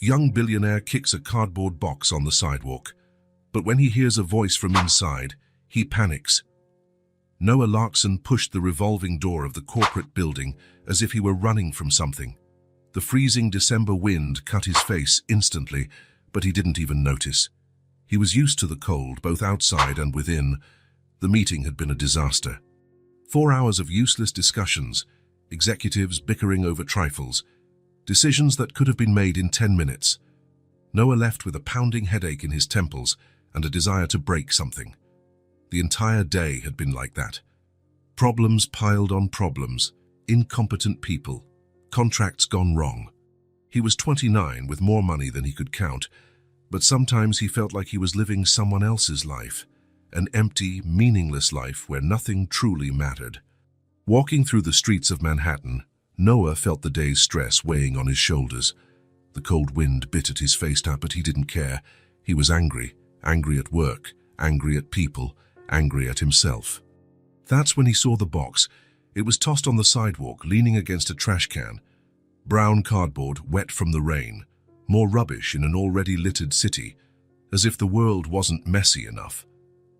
Young billionaire kicks a cardboard box on the sidewalk, but when he hears a voice from inside, he panics. Noah Larson pushed the revolving door of the corporate building as if he were running from something. The freezing December wind cut his face instantly, but he didn't even notice. He was used to the cold, both outside and within. The meeting had been a disaster. 4 hours of useless discussions, executives bickering over trifles, decisions that could have been made in 10 minutes. Noah left with a pounding headache in his temples and a desire to break something. The entire day had been like that. Problems piled on problems, incompetent people, contracts gone wrong. He was 29 with more money than he could count, but sometimes he felt like he was living someone else's life, an empty, meaningless life where nothing truly mattered. Walking through the streets of Manhattan, Noah felt the day's stress weighing on his shoulders. The cold wind bit at his face, but he didn't care. He was angry at work, angry at people, angry at himself. That's when he saw the box. It was tossed on the sidewalk, leaning against a trash can. Brown cardboard, wet from the rain. More rubbish in an already littered city, as if the world wasn't messy enough.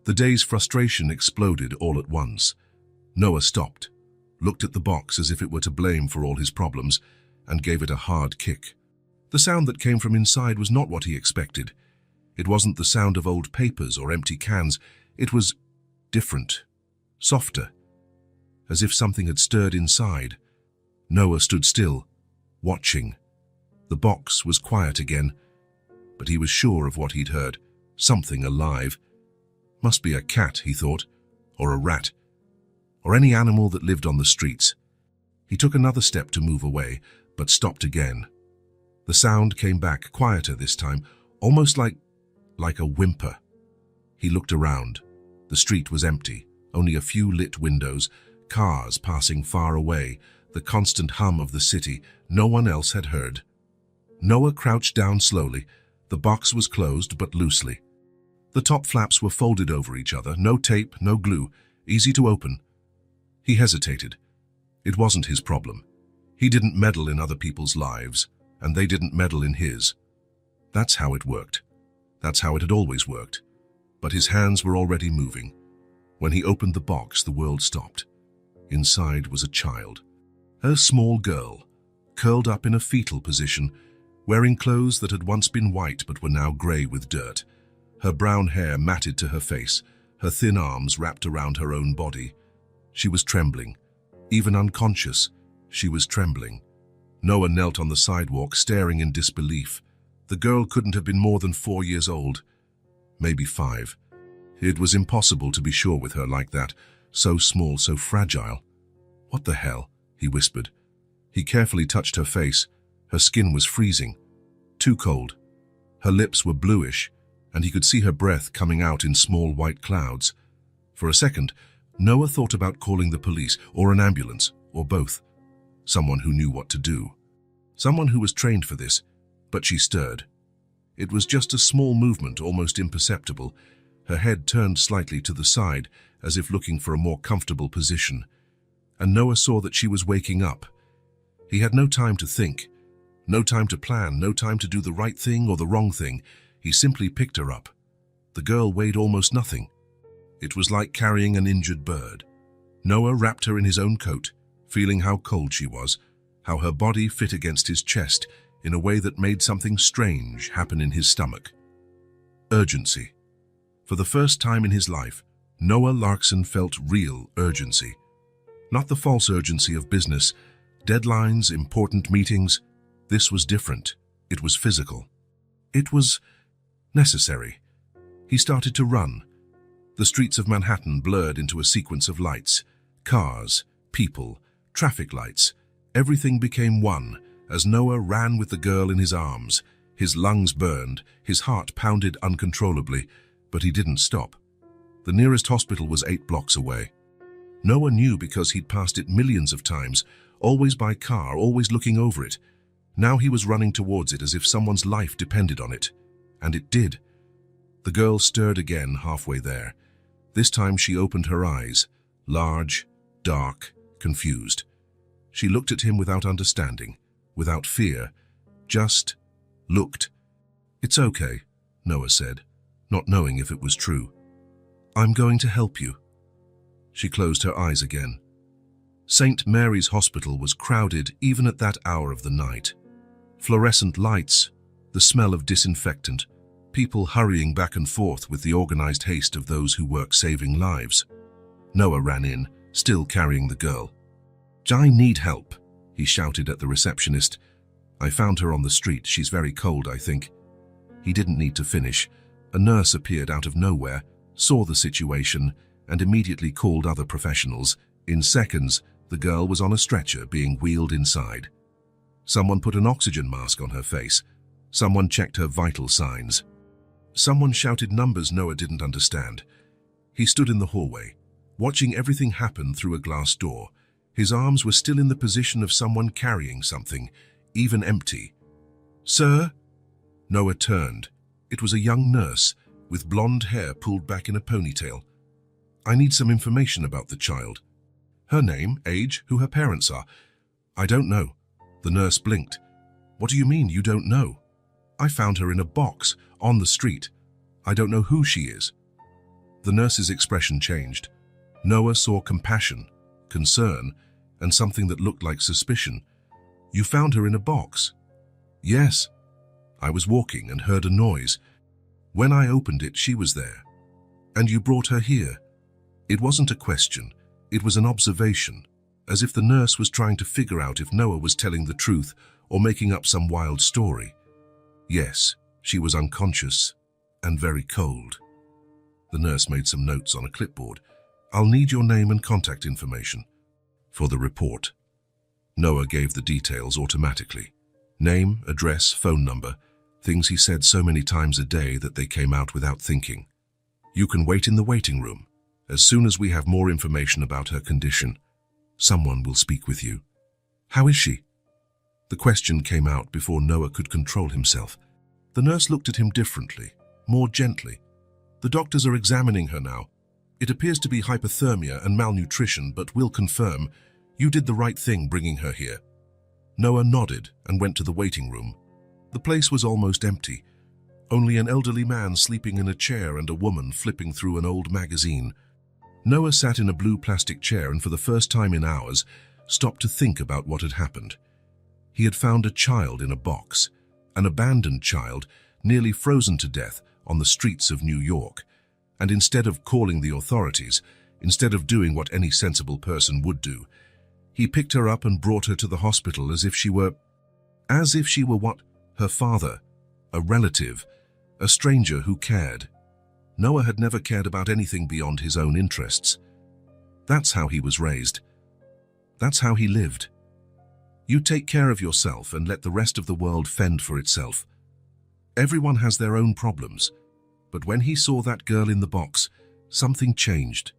The day's frustration exploded all at once. Noah stopped, looked at the box as if it were to blame for all his problems, and gave it a hard kick. The sound that came from inside was not what he expected. It wasn't the sound of old papers or empty cans. It was different, softer, as if something had stirred inside. Noah stood still, watching. The box was quiet again, but he was sure of what he'd heard. Something alive. Must be a cat, he thought, or a rat, or any animal that lived on the streets. He took another step to move away, but stopped again. The sound came back, quieter this time, almost like a whimper. He looked around. The street was empty, only a few lit windows, cars passing far away, the constant hum of the city no one else had heard. Noah crouched down slowly. The box was closed, but loosely. The top flaps were folded over each other, no tape, no glue, easy to open. He hesitated. It wasn't his problem. He didn't meddle in other people's lives, and they didn't meddle in his. That's how it worked. That's how it had always worked. But his hands were already moving. When he opened the box, the world stopped. Inside was a child. A small girl, curled up in a fetal position, wearing clothes that had once been white but were now grey with dirt. Her brown hair matted to her face, her thin arms wrapped around her own body. She was trembling. Even unconscious, she was trembling. Noah knelt on the sidewalk, staring in disbelief. The girl couldn't have been more than 4 years old. Maybe 5. It was impossible to be sure with her like that, so small, so fragile. "What the hell?" he whispered. He carefully touched her face. Her skin was freezing, too cold. Her lips were bluish, and he could see her breath coming out in small white clouds. For a second, Noah thought about calling the police, or an ambulance, or both. Someone who knew what to do. Someone who was trained for this, but she stirred. It was just a small movement, almost imperceptible. Her head turned slightly to the side, as if looking for a more comfortable position. And Noah saw that she was waking up. He had no time to think, no time to plan, no time to do the right thing or the wrong thing. He simply picked her up. The girl weighed almost nothing. It was like carrying an injured bird. Noah wrapped her in his own coat, feeling how cold she was, how her body fit against his chest in a way that made something strange happen in his stomach. Urgency. For the first time in his life, Noah Larson felt real urgency. Not the false urgency of business, deadlines, important meetings. This was different. It was physical. It was necessary. He started to run. The streets of Manhattan blurred into a sequence of lights. Cars, people, traffic lights. Everything became one as Noah ran with the girl in his arms. His lungs burned, his heart pounded uncontrollably, but he didn't stop. The nearest hospital was 8 blocks away. Noah knew because he'd passed it millions of times, always by car, always looking over it. Now he was running towards it as if someone's life depended on it. And it did. The girl stirred again halfway there. This time she opened her eyes, large, dark, confused. She looked at him without understanding, without fear, just looked. "It's okay," Noah said, not knowing if it was true. "I'm going to help you." She closed her eyes again. St. Mary's Hospital was crowded even at that hour of the night. Fluorescent lights, the smell of disinfectant, people hurrying back and forth with the organized haste of those who work saving lives. Noah ran in, still carrying the girl. "I need help," he shouted at the receptionist. "I found her on the street. She's very cold, I think." He didn't need to finish. A nurse appeared out of nowhere, saw the situation, and immediately called other professionals. In seconds, the girl was on a stretcher being wheeled inside. Someone put an oxygen mask on her face. Someone checked her vital signs. Someone shouted numbers Noah didn't understand. He stood in the hallway, watching everything happen through a glass door. His arms were still in the position of someone carrying something, even empty. "Sir?" Noah turned. It was a young nurse, with blonde hair pulled back in a ponytail. "I need some information about the child. Her name, age, who her parents are." "I don't know." The nurse blinked. "What do you mean you don't know? I found her in a box, on the street. I don't know who she is." The nurse's expression changed. Noah saw compassion, concern, and something that looked like suspicion. "You found her in a box?" "Yes. I was walking and heard a noise. When I opened it, she was there." "And you brought her here?" It wasn't a question. It was an observation, as if the nurse was trying to figure out if Noah was telling the truth or making up some wild story. "Yes, she was unconscious and very cold." The nurse made some notes on a clipboard. "I'll need your name and contact information for the report." Noah gave the details automatically. Name, address, phone number, things he said so many times a day that they came out without thinking. "You can wait in the waiting room. As soon as we have more information about her condition, someone will speak with you." "How is she?" The question came out before Noah could control himself. The nurse looked at him differently, more gently. "The doctors are examining her now. It appears to be hypothermia and malnutrition, but we'll confirm. You did the right thing bringing her here." Noah nodded and went to the waiting room. The place was almost empty. Only an elderly man sleeping in a chair and a woman flipping through an old magazine. Noah sat in a blue plastic chair and for the first time in hours stopped to think about what had happened. He had found a child in a box, an abandoned child nearly frozen to death on the streets of New York. And instead of calling the authorities, instead of doing what any sensible person would do, he picked her up and brought her to the hospital as if she were what? Her father, a relative, a stranger who cared. Noah had never cared about anything beyond his own interests. That's how he was raised. That's how he lived. You take care of yourself and let the rest of the world fend for itself. Everyone has their own problems. But when he saw that girl in the box, something changed.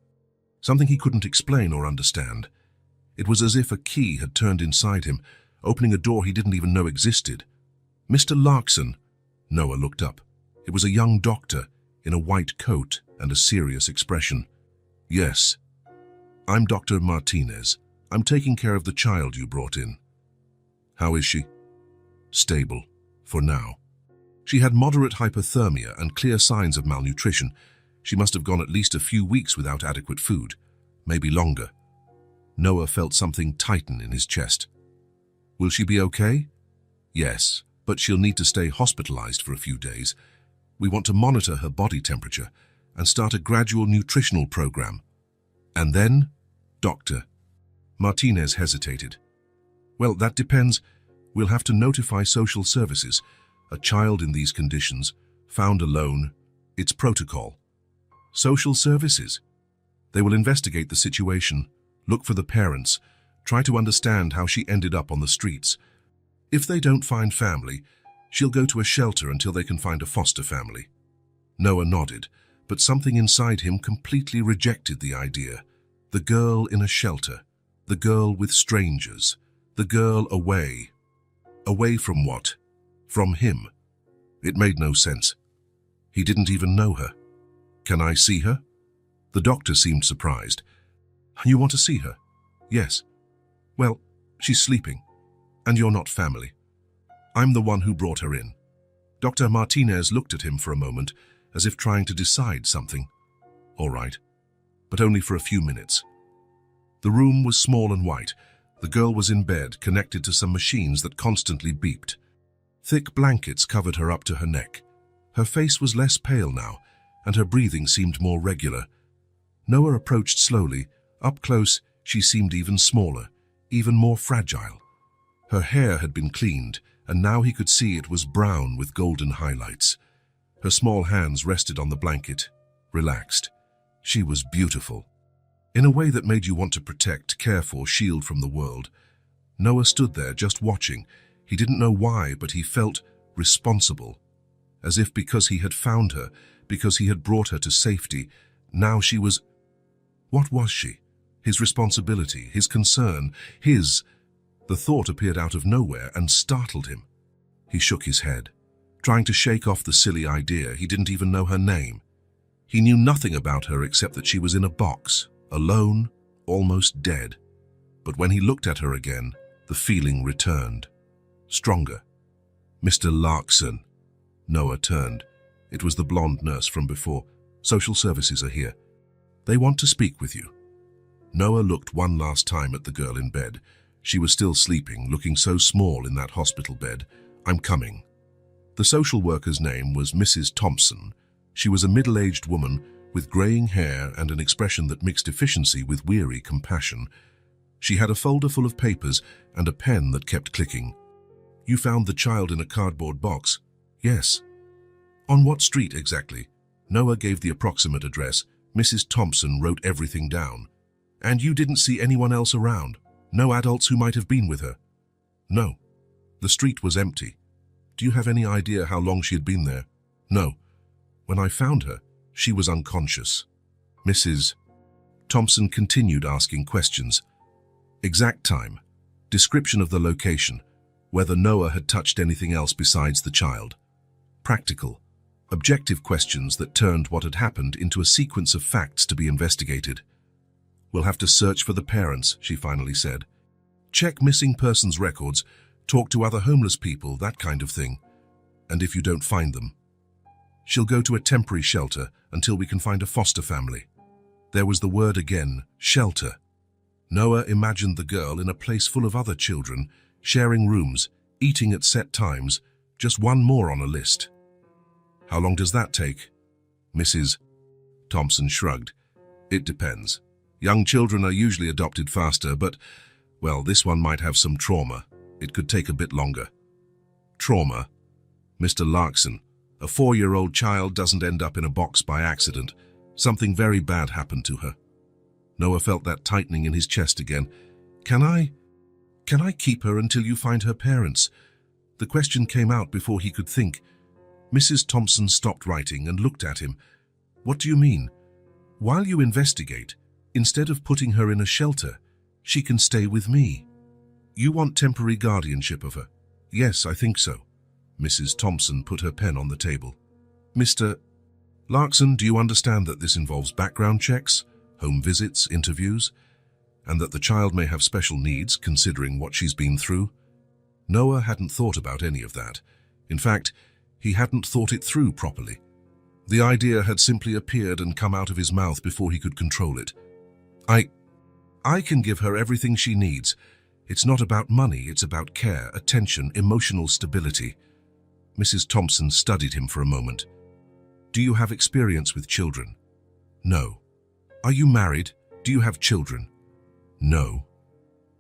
Something he couldn't explain or understand. It was as if a key had turned inside him, opening a door he didn't even know existed. "Mr. Larkson," Noah looked up. It was a young doctor in a white coat and a serious expression. "Yes. I'm Dr. Martinez. I'm taking care of the child you brought in." "How is she?" "Stable, for now. She had moderate hypothermia and clear signs of malnutrition. She must have gone at least a few weeks without adequate food, maybe longer." Noah felt something tighten in his chest. "Will she be okay?" "Yes, but she'll need to stay hospitalized for a few days. We want to monitor her body temperature and start a gradual nutritional program." "And then?" "Doctor." Martinez hesitated. "Well, that depends. We'll have to notify social services. A child in these conditions, found alone, it's protocol." "Social services?" "They will investigate the situation, look for the parents, try to understand how she ended up on the streets. If they don't find family, she'll go to a shelter until they can find a foster family." Noah nodded, but something inside him completely rejected the idea. The girl in a shelter, the girl with strangers, the girl away. Away from what? From him. It made no sense. He didn't even know her. "Can I see her?" The doctor seemed surprised. "You want to see her?" "Yes." "Well, she's sleeping, and you're not family. I'm the one who brought her in. Dr. Martinez looked at him for a moment, as if trying to decide something. All right, but only for a few minutes. The room was small and white. The girl was in bed, connected to some machines that constantly beeped. Thick blankets covered her up to her neck. Her face was less pale now, and her breathing seemed more regular. Noah approached slowly. Up close, she seemed even smaller, even more fragile. Her hair had been cleaned, and now he could see it was brown with golden highlights. Her small hands rested on the blanket, relaxed. She was beautiful. In a way that made you want to protect, care for, shield from the world. Noah stood there just watching. He didn't know why, but he felt responsible. As if because he had found her, because he had brought her to safety, now she was... What was she? His responsibility, his concern, his... The thought appeared out of nowhere and startled him. He shook his head, trying to shake off the silly idea he didn't even know her name. He knew nothing about her except that she was in a box, alone, almost dead. But when he looked at her again, the feeling returned. Stronger. Mr. Larkson. Noah turned. It was the blonde nurse from before. Social services are here. They want to speak with you. Noah looked one last time at the girl in bed. She was still sleeping, looking so small in that hospital bed. I'm coming. The social worker's name was Mrs. Thompson. She was a middle-aged woman with graying hair and an expression that mixed efficiency with weary compassion. She had a folder full of papers and a pen that kept clicking. You found the child in a cardboard box? Yes. On what street exactly? Noah gave the approximate address. Mrs. Thompson wrote everything down. And you didn't see anyone else around? No adults who might have been with her? No. The street was empty. Do you have any idea how long she had been there? No. When I found her, she was unconscious. Mrs. Thompson continued asking questions. Exact time, description of the location, whether Noah had touched anything else besides the child. Practical, objective questions that turned what had happened into a sequence of facts to be investigated. We'll have to search for the parents, she finally said. Check missing persons records, talk to other homeless people, that kind of thing. And if you don't find them, she'll go to a temporary shelter until we can find a foster family. There was the word again, shelter. Noah imagined the girl in a place full of other children, sharing rooms, eating at set times, just one more on a list. How long does that take? Mrs. Thompson shrugged. It depends. Young children are usually adopted faster, but, well, this one might have some trauma. It could take a bit longer. Trauma? Mr. Larkson, a 4-year-old child doesn't end up in a box by accident. Something very bad happened to her. Noah felt that tightening in his chest again. Can I keep her until you find her parents? The question came out before he could think. Mrs. Thompson stopped writing and looked at him. What do you mean? While you investigate, instead of putting her in a shelter, she can stay with me. You want temporary guardianship of her? Yes, I think so. Mrs. Thompson put her pen on the table. Mr. Larkson, do you understand that this involves background checks, home visits, interviews, and that the child may have special needs considering what she's been through? Noah hadn't thought about any of that. In fact, he hadn't thought it through properly. The idea had simply appeared and come out of his mouth before he could control it. I can give her everything she needs. It's not about money, it's about care, attention, emotional stability. Mrs. Thompson studied him for a moment. Do you have experience with children? No. Are you married? Do you have children? No.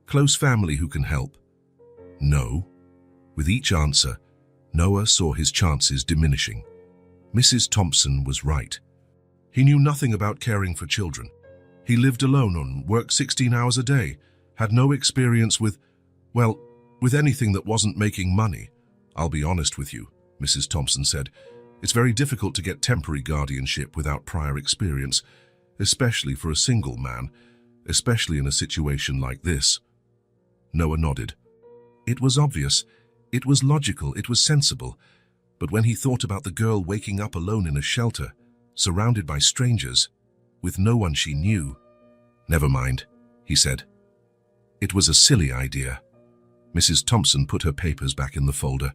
Close family who can help? No. With each answer, Noah saw his chances diminishing. Mrs. Thompson was right. He knew nothing about caring for children. He lived alone and worked 16 hours a day, had no experience with anything that wasn't making money. I'll be honest with you, Mrs. Thompson said. It's very difficult to get temporary guardianship without prior experience, especially for a single man, especially in a situation like this. Noah nodded. It was obvious, it was logical, it was sensible, but when he thought about the girl waking up alone in a shelter, surrounded by strangers, with no one she knew. Never mind, he said. It was a silly idea. Mrs. Thompson put her papers back in the folder.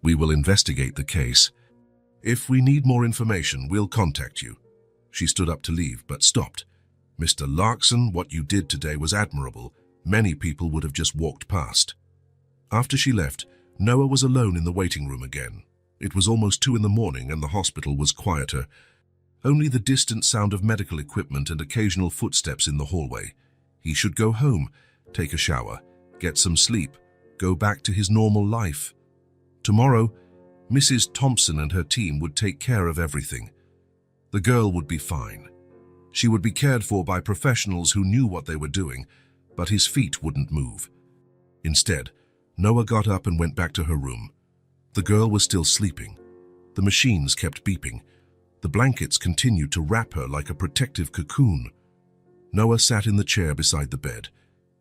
We will investigate the case. If we need more information, we'll contact you. She stood up to leave, but stopped. Mr. Larkson, what you did today was admirable. Many people would have just walked past. After she left, Noah was alone in the waiting room again. It was almost 2 in the morning and the hospital was quieter. Only the distant sound of medical equipment and occasional footsteps in the hallway. He should go home, take a shower, get some sleep, go back to his normal life. Tomorrow, Mrs. Thompson and her team would take care of everything. The girl would be fine. She would be cared for by professionals who knew what they were doing, but his feet wouldn't move. Instead, Noah got up and went back to her room. The girl was still sleeping. The machines kept beeping. The blankets continued to wrap her like a protective cocoon. Noah sat in the chair beside the bed.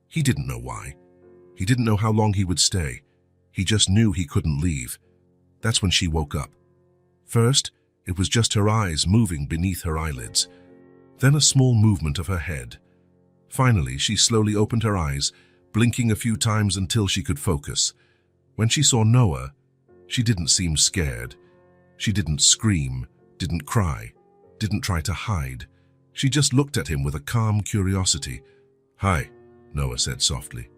He didn't know why. He didn't know how long he would stay. He just knew he couldn't leave. That's when she woke up. First, it was just her eyes moving beneath her eyelids. Then a small movement of her head. Finally, she slowly opened her eyes, blinking a few times until she could focus. When she saw Noah, she didn't seem scared. She didn't scream, didn't cry, didn't try to hide. She just looked at him with a calm curiosity. "Hi," Noah said softly.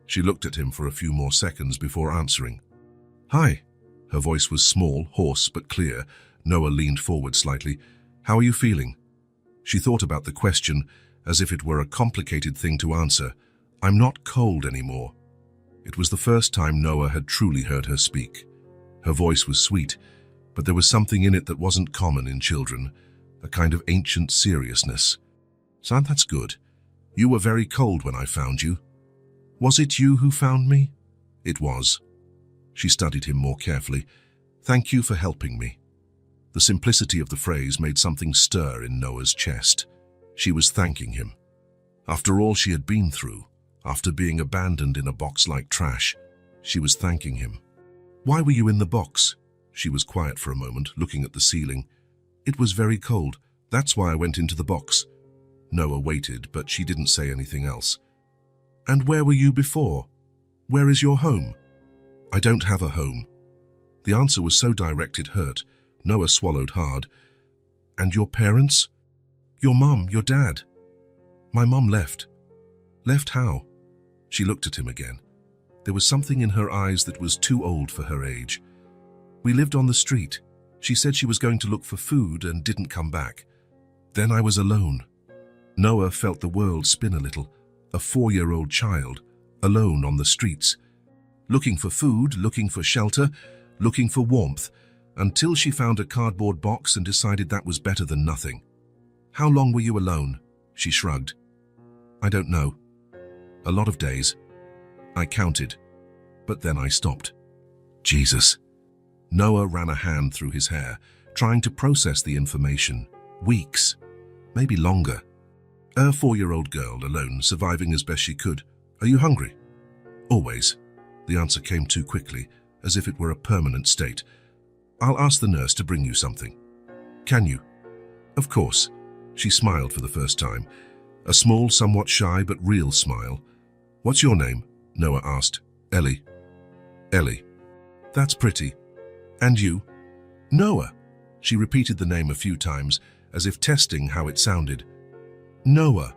She looked at him for a few more seconds before answering. "Hi." Her voice was small, hoarse, but clear. Noah leaned forward slightly. "How are you feeling?" She thought about the question as if it were a complicated thing to answer. "I'm not cold anymore." It was the first time Noah had truly heard her speak. Her voice was sweet, but there was something in it that wasn't common in children, a kind of ancient seriousness. "Son, that's good. You were very cold when I found you." "Was it you who found me?" "It was." She studied him more carefully. "Thank you for helping me." The simplicity of the phrase made something stir in Noah's chest. She was thanking him. After all she had been through, after being abandoned in a box like trash, she was thanking him. "Why were you in the box?" She was quiet for a moment, looking at the ceiling. "It was very cold. That's why I went into the box." Noah waited, but she didn't say anything else. "And where were you before? Where is your home?" "I don't have a home." The answer was so direct it hurt. Noah swallowed hard. "And your parents? Your mum, your dad?" "My mum left." "Left how?" She looked at him again. There was something in her eyes that was too old for her age. "We lived on the street. She said she was going to look for food and didn't come back. Then I was alone." Noah felt the world spin a little. A 4-year-old child, alone on the streets. Looking for food, looking for shelter, looking for warmth, until she found a cardboard box and decided that was better than nothing. "How long were you alone?" She shrugged. "I don't know. A lot of days. I counted, but then I stopped." Jesus. Noah ran a hand through his hair, trying to process the information. Weeks, maybe longer. A 4-year-old girl, alone, surviving as best she could. "Are you hungry?" "Always." The answer came too quickly, as if it were a permanent state. "I'll ask the nurse to bring you something." "Can you?" "Of course." She smiled for the first time. A small, somewhat shy but real smile. "What's your name?" Noah asked. "Ellie." "Ellie. That's pretty. And you?" "Noah." She repeated the name a few times, as if testing how it sounded. "Noah.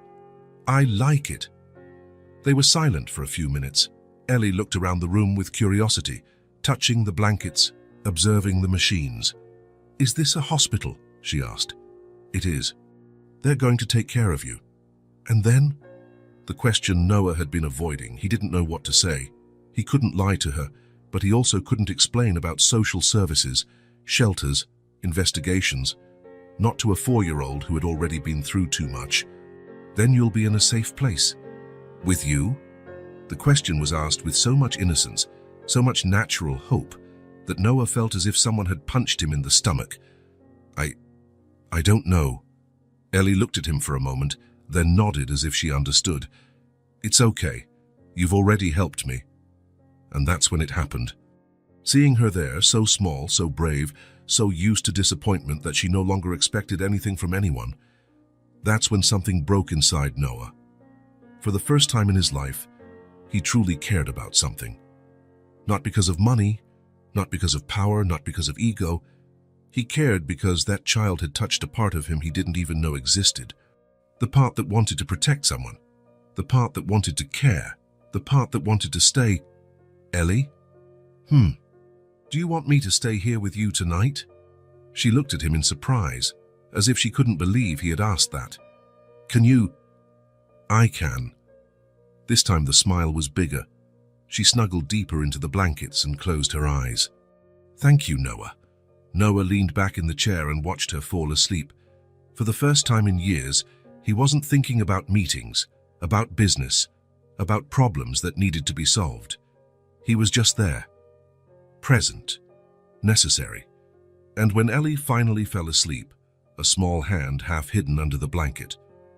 I like it." They were silent for a few minutes. Ellie looked around the room with curiosity, touching the blankets, observing the machines. "Is this a hospital?" she asked. "It is." "They're going to take care of you." "And then?" The question Noah had been avoiding. He didn't know what to say. He couldn't lie to her, but he also couldn't explain about social services, shelters, investigations. Not to a 4-year-old who had already been through too much. "Then you'll be in a safe place." "With you?" The question was asked with so much innocence, so much natural hope, that Noah felt as if someone had punched him in the stomach. I don't know." Ellie looked at him for a moment, then nodded as if she understood. "It's okay. You've already helped me." And that's when it happened. Seeing her there, so small, so brave, so used to disappointment that she no longer expected anything from anyone, that's when something broke inside Noah. For the first time in his life, he truly cared about something. Not because of money, Not because of power, not because of ego. He cared because that child had touched a part of him he didn't even know existed. The part that wanted to protect someone. The part that wanted to care. The part that wanted to stay. Ellie? Do you want me to stay here with you tonight? She looked at him in surprise, as if she couldn't believe he had asked that. Can you? I can. This time the smile was bigger. She snuggled deeper into the blankets and closed her eyes. Thank you, Noah. Noah leaned back in the chair and watched her fall asleep. For the first time in years, he wasn't thinking about meetings, about business, about problems that needed to be solved. He was just there. Present. Necessary. And when Ellie finally fell asleep, a small hand half hidden under the blanket,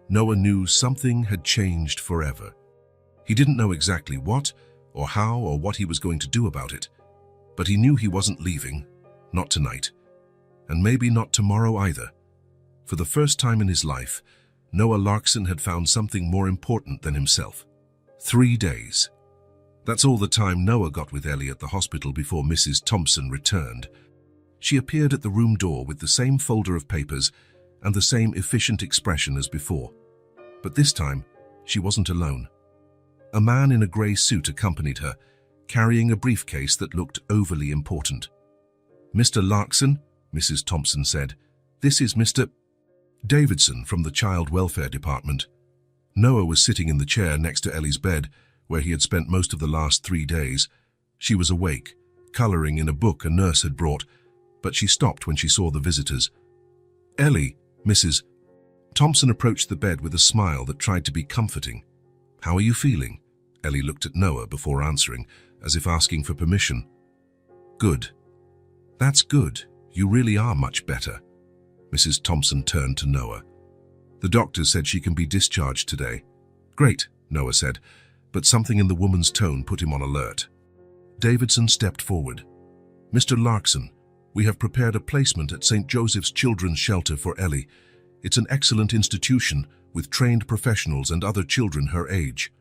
Noah knew something had changed forever. He didn't know exactly what, or how, or what he was going to do about it, but he knew he wasn't leaving, not tonight, and maybe not tomorrow either. For the first time in his life, Noah Larkson had found something more important than himself. 3 days. That's all the time Noah got with Ellie at the hospital before Mrs. Thompson returned. She appeared at the room door with the same folder of papers and the same efficient expression as before. But this time, she wasn't alone. A man in a grey suit accompanied her, carrying a briefcase that looked overly important. Mr. Larkson, Mrs. Thompson said, this is Mr. Davidson from the Child Welfare Department. Noah was sitting in the chair next to Ellie's bed, where he had spent most of the last 3 days. She was awake, colouring in a book a nurse had brought, but she stopped when she saw the visitors. Ellie, Mrs. Thompson approached the bed with a smile that tried to be comforting. How are you feeling? Ellie looked at Noah before answering, as if asking for permission. Good. That's good. You really are much better. Mrs. Thompson turned to Noah. The doctor said she can be discharged today. Great, Noah said, but something in the woman's tone put him on alert. Davidson stepped forward. Mr. Larkson, we have prepared a placement at St. Joseph's Children's Shelter for Ellie. It's an excellent institution with trained professionals and other children her age.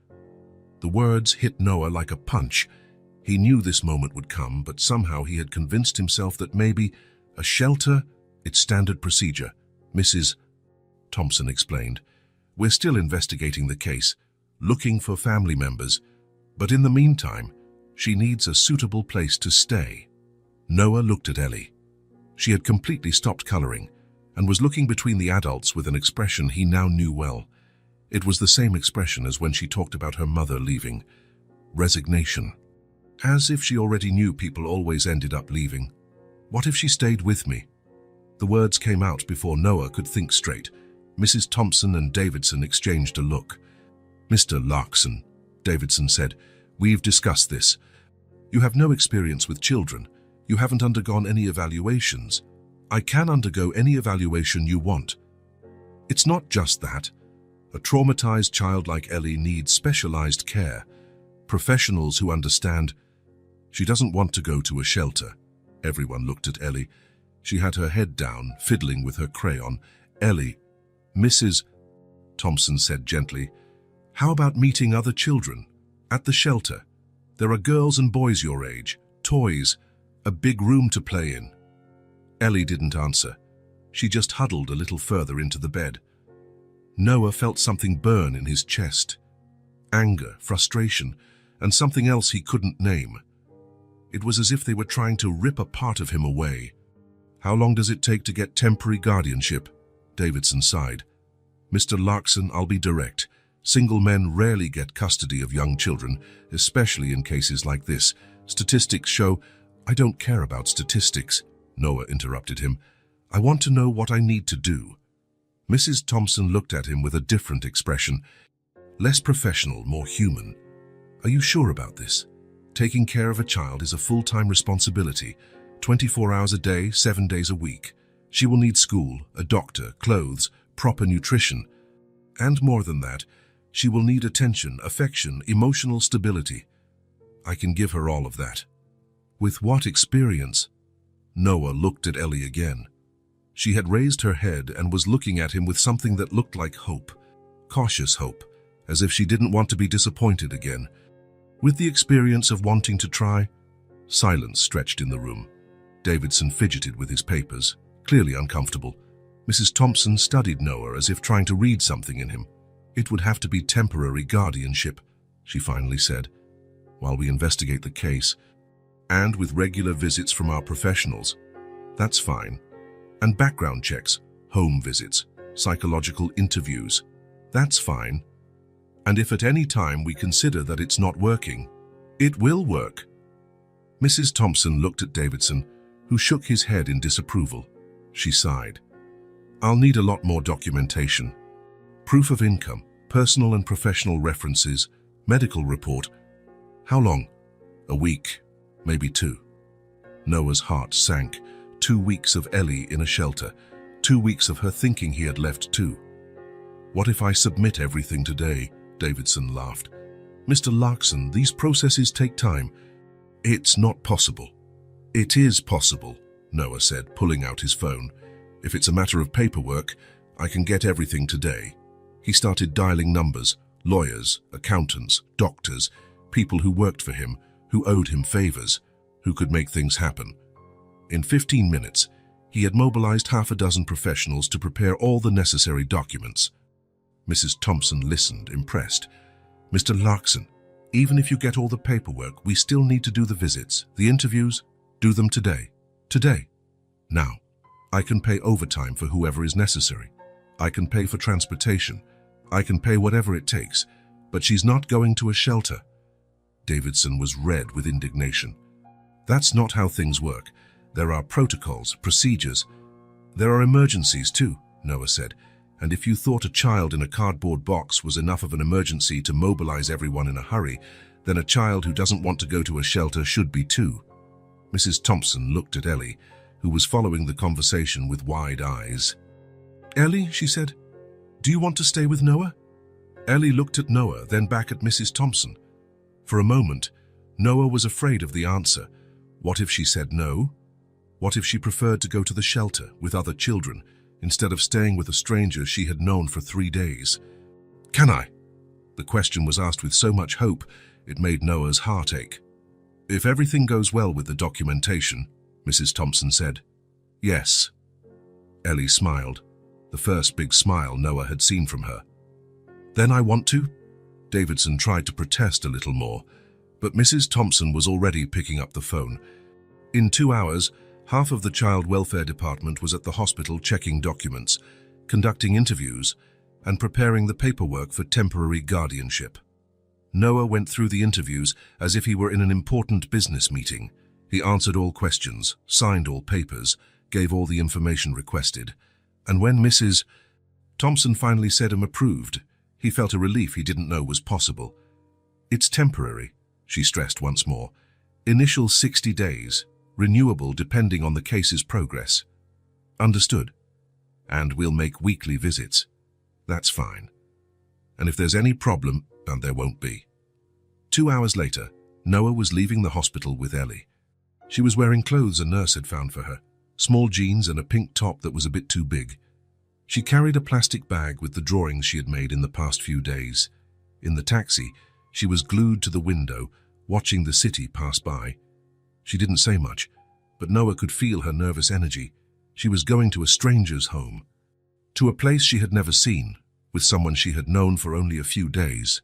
The words hit Noah like a punch. He knew this moment would come, but somehow he had convinced himself that maybe a shelter, it's standard procedure. Mrs. Thompson explained. We're still investigating the case, looking for family members, but in the meantime, she needs a suitable place to stay. Noah looked at Ellie. She had completely stopped colouring and was looking between the adults with an expression he now knew well. It was the same expression as when she talked about her mother leaving. Resignation. As if she already knew people always ended up leaving. What if she stayed with me? The words came out before Noah could think straight. Mrs. Thompson and Davidson exchanged a look. Mr. Larkson, Davidson said, we've discussed this. You have no experience with children. You haven't undergone any evaluations. I can undergo any evaluation you want. It's not just that. A traumatized child like Ellie needs specialized care, professionals who understand. She doesn't want to go to a shelter. Everyone looked at Ellie. She had her head down, fiddling with her crayon. Ellie, Mrs. Thompson said gently, how about meeting other children? At the shelter. There are girls and boys your age, toys, a big room to play in. Ellie didn't answer. She just huddled a little further into the bed. Noah felt something burn in his chest. Anger, frustration, and something else he couldn't name. It was as if they were trying to rip a part of him away. How long does it take to get temporary guardianship? Davidson sighed. Mr. Larkson, I'll be direct. Single men rarely get custody of young children, especially in cases like this. Statistics show... I don't care about statistics, Noah interrupted him. I want to know what I need to do. Mrs. Thompson looked at him with a different expression. Less professional, more human. Are you sure about this? Taking care of a child is a full-time responsibility, 24 hours a day, 7 days a week. She will need school, a doctor, clothes, proper nutrition. And more than that, she will need attention, affection, emotional stability. I can give her all of that. With what experience? Noah looked at Ellie again. She had raised her head and was looking at him with something that looked like hope, cautious hope, as if she didn't want to be disappointed again. With the experience of wanting to try? Silence stretched in the room. Davidson fidgeted with his papers, clearly uncomfortable. Mrs. Thompson studied Noah as if trying to read something in him. "It would have to be temporary guardianship," she finally said, "while we investigate the case, and with regular visits from our professionals." "That's fine. And background checks, home visits, psychological interviews. That's fine. And if at any time we consider that it's not working, it will work." Mrs. Thompson looked at Davidson, who shook his head in disapproval. She sighed. "I'll need a lot more documentation. Proof of income, personal and professional references, medical report." "How long?" "A week, maybe 2. Noah's heart sank. 2 weeks of Ellie in a shelter. 2 weeks of her thinking he had left too. "What if I submit everything today?" Davidson laughed. "Mr. Larkson, these processes take time." "It's not possible." "It is possible," Noah said, pulling out his phone. "If it's a matter of paperwork, I can get everything today." He started dialing numbers, lawyers, accountants, doctors, people who worked for him, who owed him favors, who could make things happen. In 15 minutes, he had mobilized half a dozen professionals to prepare all the necessary documents. Mrs. Thompson listened, impressed. "Mr. Larkson, even if you get all the paperwork, we still need to do the visits, the interviews. Do them today. Today. Now. I can pay overtime for whoever is necessary. I can pay for transportation. I can pay whatever it takes. But she's not going to a shelter." Davidson was red with indignation. "That's not how things work. There are protocols, procedures. There are emergencies too," Noah said. "And if you thought a child in a cardboard box was enough of an emergency to mobilize everyone in a hurry, then a child who doesn't want to go to a shelter should be too." Mrs. Thompson looked at Ellie, who was following the conversation with wide eyes. "Ellie," she said, "do you want to stay with Noah?" Ellie looked at Noah, then back at Mrs. Thompson. For a moment, Noah was afraid of the answer. What if she said no? What if she preferred to go to the shelter with other children instead of staying with a stranger she had known for 3 days? "Can I?" The question was asked with so much hope, it made Noah's heart ache. "If everything goes well with the documentation," Mrs. Thompson said. "Yes." Ellie smiled, the first big smile Noah had seen from her. "Then I want to?" Davidson tried to protest a little more, but Mrs. Thompson was already picking up the phone. In 2 hours, half of the Child Welfare Department was at the hospital checking documents, conducting interviews, and preparing the paperwork for temporary guardianship. Noah went through the interviews as if he were in an important business meeting. He answered all questions, signed all papers, gave all the information requested. And when Mrs. Thompson finally said him approved, he felt a relief he didn't know was possible. "It's temporary," she stressed once more. "Initial 60 days, renewable depending on the case's progress." "Understood. And we'll make weekly visits." "That's fine. And if there's any problem," and there won't be. 2 hours later, Noah was leaving the hospital with Ellie. She was wearing clothes a nurse had found for her, small jeans and a pink top that was a bit too big. She carried a plastic bag with the drawings she had made in the past few days. In the taxi, she was glued to the window, watching the city pass by. She didn't say much, but Noah could feel her nervous energy. She was going to a stranger's home, to a place she had never seen, with someone she had known for only a few days.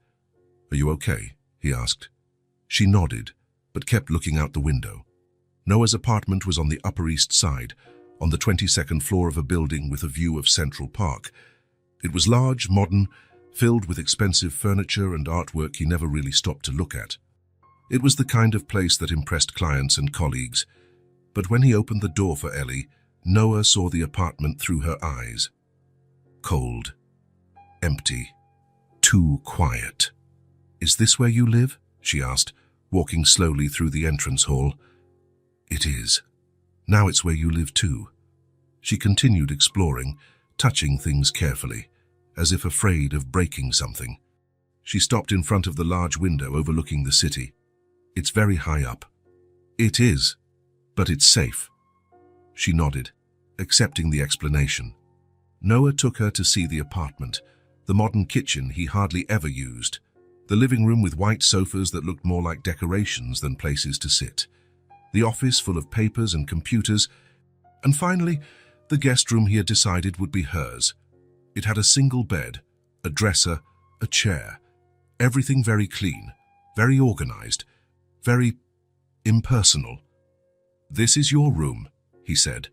"Are you okay?" he asked. She nodded, but kept looking out the window. Noah's apartment was on the Upper East Side, on the 22nd floor of a building with a view of Central Park. It was large, modern, filled with expensive furniture and artwork he never really stopped to look at. It was the kind of place that impressed clients and colleagues. But when he opened the door for Ellie, Noah saw the apartment through her eyes. Cold. Empty. Too quiet. "Is this where you live?" she asked, walking slowly through the entrance hall. "It is. Now it's where you live too." She continued exploring, touching things carefully, as if afraid of breaking something. She stopped in front of the large window overlooking the city. "It's very high up." "It is, but it's safe." She nodded, accepting the explanation. Noah took her to see the apartment, the modern kitchen he hardly ever used, the living room with white sofas that looked more like decorations than places to sit. the office full of papers and computers, and finally, the guest room he had decided would be hers. It had a single bed, a dresser, a chair, everything very clean, very organized, very impersonal. "This is your room," he said.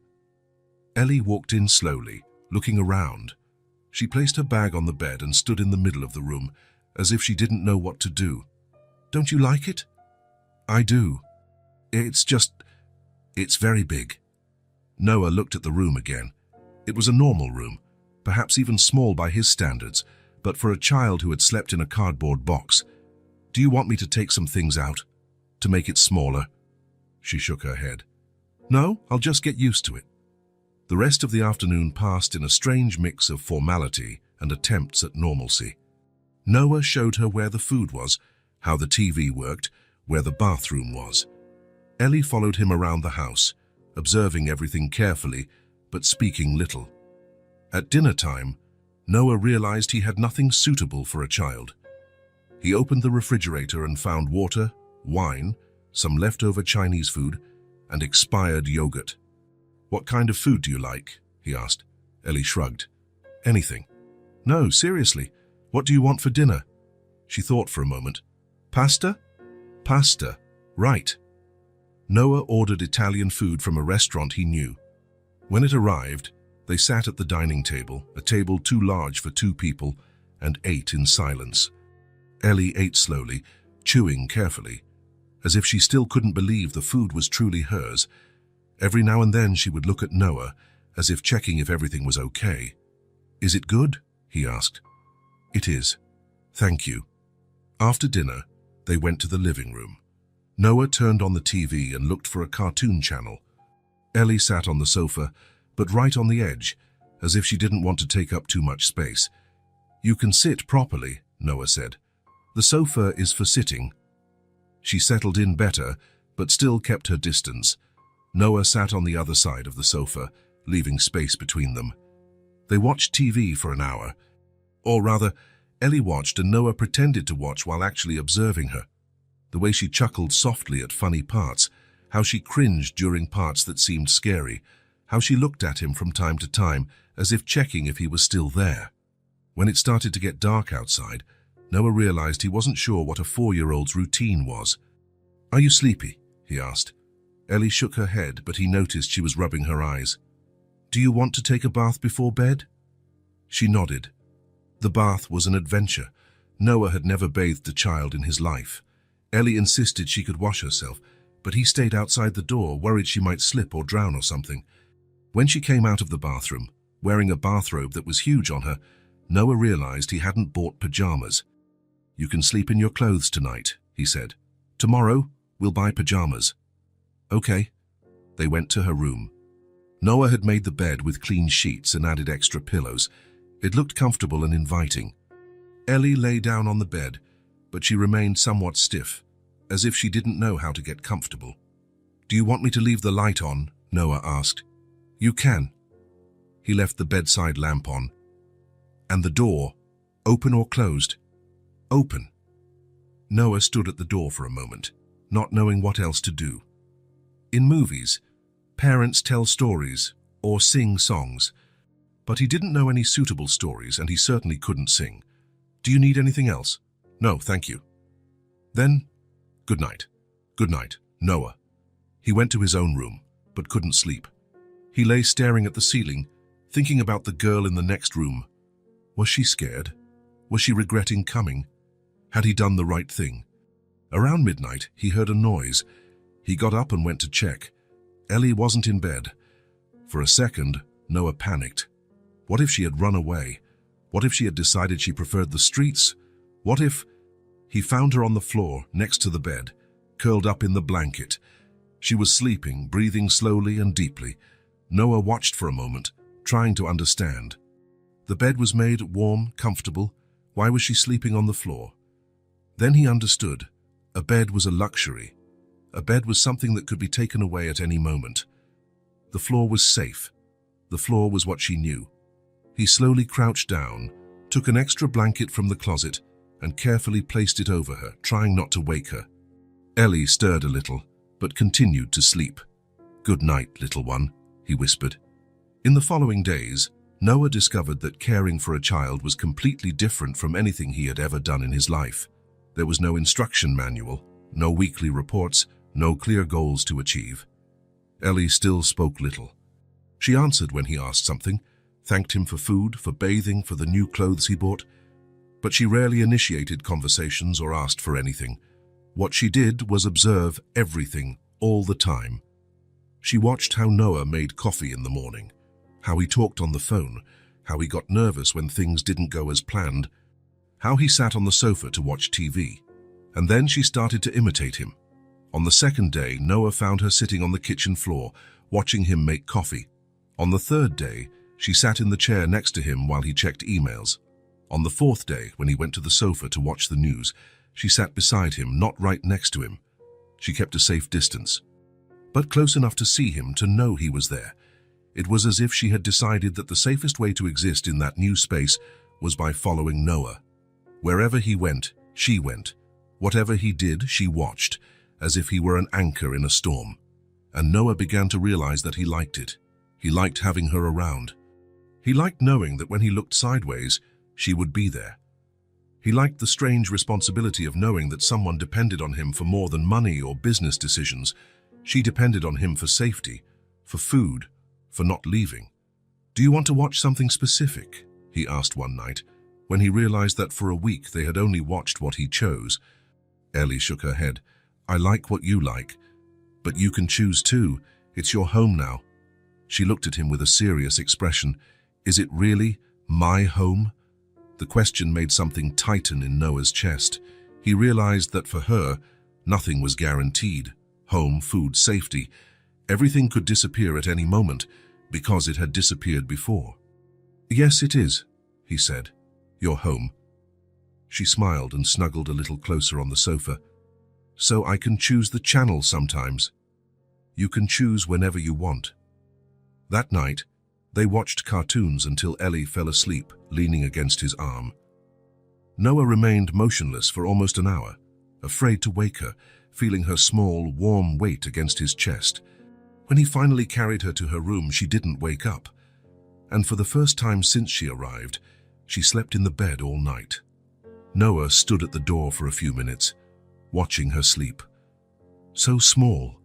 Ellie walked in slowly, looking around. She placed her bag on the bed and stood in the middle of the room, as if she didn't know what to do. "Don't you like it?" "I do. It's very big." Noah looked at the room again. It was a normal room, perhaps even small by his standards, but for a child who had slept in a cardboard box. "Do you want me to take some things out? To make it smaller?" She shook her head. "No, I'll just get used to it." The rest of the afternoon passed in a strange mix of formality and attempts at normalcy. Noah showed her where the food was, how the TV worked, where the bathroom was. Ellie followed him around the house, observing everything carefully, but speaking little. At dinner time, Noah realized he had nothing suitable for a child. He opened the refrigerator and found water, wine, some leftover Chinese food, and expired yogurt. "What kind of food do you like?" he asked. Ellie shrugged. "Anything." "No, seriously. What do you want for dinner?" She thought for a moment. "Pasta?" "Pasta. Right." Noah ordered Italian food from a restaurant he knew. When it arrived, they sat at the dining table, a table too large for 2 people, and ate in silence. Ellie ate slowly, chewing carefully, as if she still couldn't believe the food was truly hers. Every now and then she would look at Noah, as if checking if everything was okay. "Is it good?" he asked. "It is. Thank you." After dinner, they went to the living room. Noah turned on the TV and looked for a cartoon channel. Ellie sat on the sofa, but right on the edge, as if she didn't want to take up too much space. "You can sit properly," Noah said. "The sofa is for sitting." She settled in better, but still kept her distance. Noah sat on the other side of the sofa, leaving space between them. They watched TV for an hour. Or rather, Ellie watched and Noah pretended to watch while actually observing her. The way she chuckled softly at funny parts, how she cringed during parts that seemed scary, how she looked at him from time to time as if checking if he was still there. When it started to get dark outside, Noah realized he wasn't sure what a 4-year-old's routine was. "Are you sleepy?" he asked. Ellie shook her head, but he noticed she was rubbing her eyes. "Do you want to take a bath before bed?" She nodded. The bath was an adventure. Noah had never bathed a child in his life. Ellie insisted she could wash herself, but he stayed outside the door, worried she might slip or drown or something. When she came out of the bathroom, wearing a bathrobe that was huge on her, Noah realized he hadn't bought pajamas. "You can sleep in your clothes tonight," he said. "Tomorrow, we'll buy pajamas." "Okay." They went to her room. Noah had made the bed with clean sheets and added extra pillows. It looked comfortable and inviting. Ellie lay down on the bed, but she remained somewhat stiff, as if she didn't know how to get comfortable. "Do you want me to leave the light on?" Noah asked. "You can." He left the bedside lamp on. "And the door, open or closed?" "Open." Noah stood at the door for a moment, not knowing what else to do. In movies, parents tell stories or sing songs, but he didn't know any suitable stories and he certainly couldn't sing. "Do you need anything else?" "No, thank you." "Then, good night." "Good night, Noah." He went to his own room, but couldn't sleep. He lay staring at the ceiling, thinking about the girl in the next room. Was she scared? Was she regretting coming? Had he done the right thing? Around midnight, he heard a noise. He got up and went to check. Ellie wasn't in bed. For a second, Noah panicked. What if she had run away? What if she had decided she preferred the streets? What if... He found her on the floor, next to the bed, curled up in the blanket. She was sleeping, breathing slowly and deeply. Noah watched for a moment, trying to understand. The bed was made warm, comfortable. Why was she sleeping on the floor? Then he understood. A bed was a luxury. A bed was something that could be taken away at any moment. The floor was safe. The floor was what she knew. He slowly crouched down, took an extra blanket from the closet, and carefully placed it over her, trying not to wake her. Ellie stirred a little, but continued to sleep. "Good night, little one," he whispered. In the following days, Noah discovered that caring for a child was completely different from anything he had ever done in his life. There was no instruction manual, no weekly reports, no clear goals to achieve. Ellie still spoke little. She answered when he asked something, thanked him for food, for bathing, for the new clothes he bought, but she rarely initiated conversations or asked for anything. What she did was observe everything, all the time. She watched how Noah made coffee in the morning, how he talked on the phone, how he got nervous when things didn't go as planned, how he sat on the sofa to watch TV. And then she started to imitate him. On the second day, Noah found her sitting on the kitchen floor, watching him make coffee. On the third day, she sat in the chair next to him while he checked emails. On the fourth day, when he went to the sofa to watch the news, she sat beside him, not right next to him. She kept a safe distance, but close enough to see him, to know he was there. It was as if she had decided that the safest way to exist in that new space was by following Noah. Wherever he went, she went. Whatever he did, she watched, as if he were an anchor in a storm. And Noah began to realize that he liked it. He liked having her around. He liked knowing that when he looked sideways, she would be there. He liked the strange responsibility of knowing that someone depended on him for more than money or business decisions. She depended on him for safety, for food, for not leaving. "Do you want to watch something specific?" he asked one night, when he realized that for a week they had only watched what he chose. Ellie shook her head. "I like what you like, but you can choose too. It's your home now." She looked at him with a serious expression. "Is it really my home?" The question made something tighten in Noah's chest. He realized that for her, nothing was guaranteed. Home, food, safety. Everything could disappear at any moment because it had disappeared before. "Yes, it is," he said. "Your home." She smiled and snuggled a little closer on the sofa. "So I can choose the channel sometimes." "You can choose whenever you want." That night, they watched cartoons until Ellie fell asleep, leaning against his arm. Noah remained motionless for almost an hour, afraid to wake her, feeling her small, warm weight against his chest. When he finally carried her to her room, she didn't wake up. And for the first time since she arrived, she slept in the bed all night. Noah stood at the door for a few minutes, watching her sleep. So small,